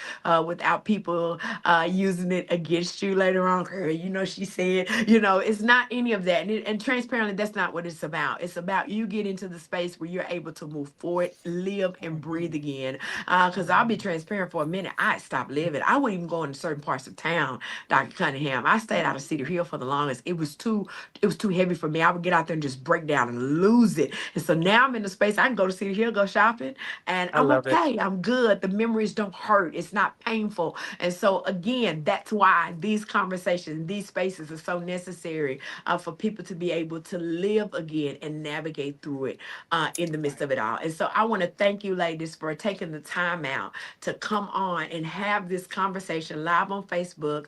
without people using it against you later on. Girl, she said, it's not any of that. And transparently, that's not what it's about. It's about you getting to the space where you're able to move forward, live, and breathe again. Because I'll be transparent, for a minute I stopped living. I wouldn't even go into certain parts of town, Dr. Cunningham. I stayed out of Cedar Hill for the longest. It was too heavy for me. I would get out there and just break down and lose it. And so now I'm in the space I can go to Cedar Hill, go shopping, and I I'm love it. okay. I'm good. The memories don't hurt. It's not painful. And so again, that's why these conversations, these spaces are so necessary for people to be able to live again and navigate through it in the midst of it all. And so I want to thank you, ladies, for taking the time out to come on and have this conversation live on Facebook,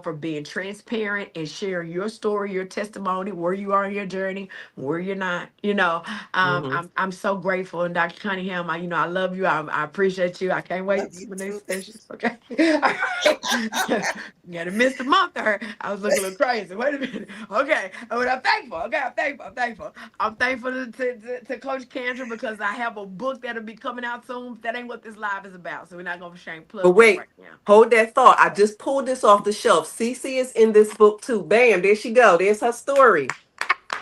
for being transparent and sharing your story, your testimony, where you are in your journey, where you're not. Mm-hmm. I'm so grateful. And Dr. Cunningham, I love you. I appreciate you. I can't Love wait you for the too. next sessions. Okay. All right. You gotta miss the month there. I was looking a little crazy. Wait a minute. Okay. But I'm thankful. Okay. I'm thankful. I'm thankful. I'm thankful to Coach Candra because I have a book that'll be coming out soon. That ain't what this live is about. So we're not gonna shame But plug that wait, right now. hold that thought. I just pulled this off the shelf. CeCe is in this book too. Bam, there she go. There's her story.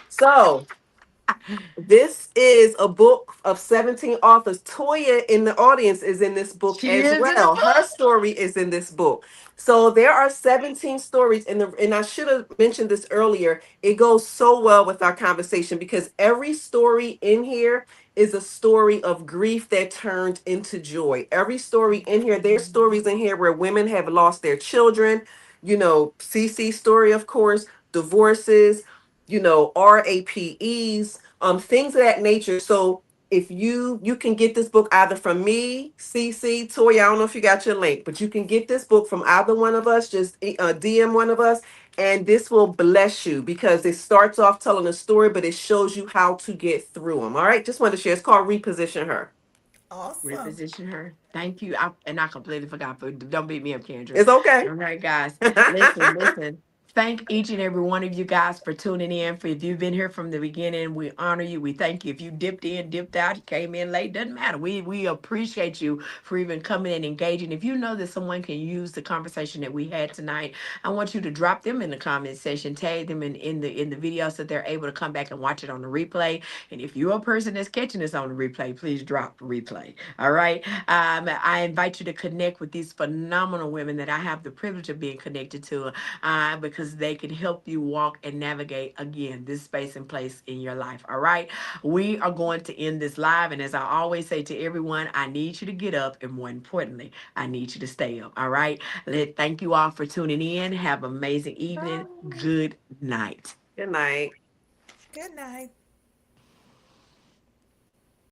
So this is a book of 17 authors. Toya in the audience is in this book She as is in the well. Her book. story is in this book. So there are 17 stories in the, and I should have mentioned this earlier. It goes so well with our conversation because every story in here is a story of grief that turned into joy. Every story in here, there's stories in here where women have lost their children. CeCe's story, of course, divorces, RAPEs, things of that nature. So if you can get this book either from me, CC, Toy, I don't know if you got your link, but you can get this book from either one of us. Just DM one of us, and this will bless you because it starts off telling a story, but it shows you how to get through them. All right, just wanted to share. It's called Reposition Her. Awesome. Reposition her. Thank you. And I completely forgot, but don't beat me up, Kendra. It's okay. All right, guys. Listen, listen. Thank each and every one of you guys for tuning in. For if you've been here from the beginning, we honor you. We thank you. If you dipped in, dipped out, you came in late, doesn't matter. We appreciate you for even coming and engaging. If you know that someone can use the conversation that we had tonight, I want you to drop them in the comment section, tag them in the video so they're able to come back and watch it on the replay. And if you're a person that's catching this on the replay, please drop replay. All right. I invite you to connect with these phenomenal women that I have the privilege of being connected to, because they can help you walk and navigate again this space and place in your life. All right. We are going to end this live. And as I always say to everyone, I need you to get up. And more importantly, I need you to stay up. All right. Thank you all for tuning in. Have an amazing evening. Good night. Good night. Good night.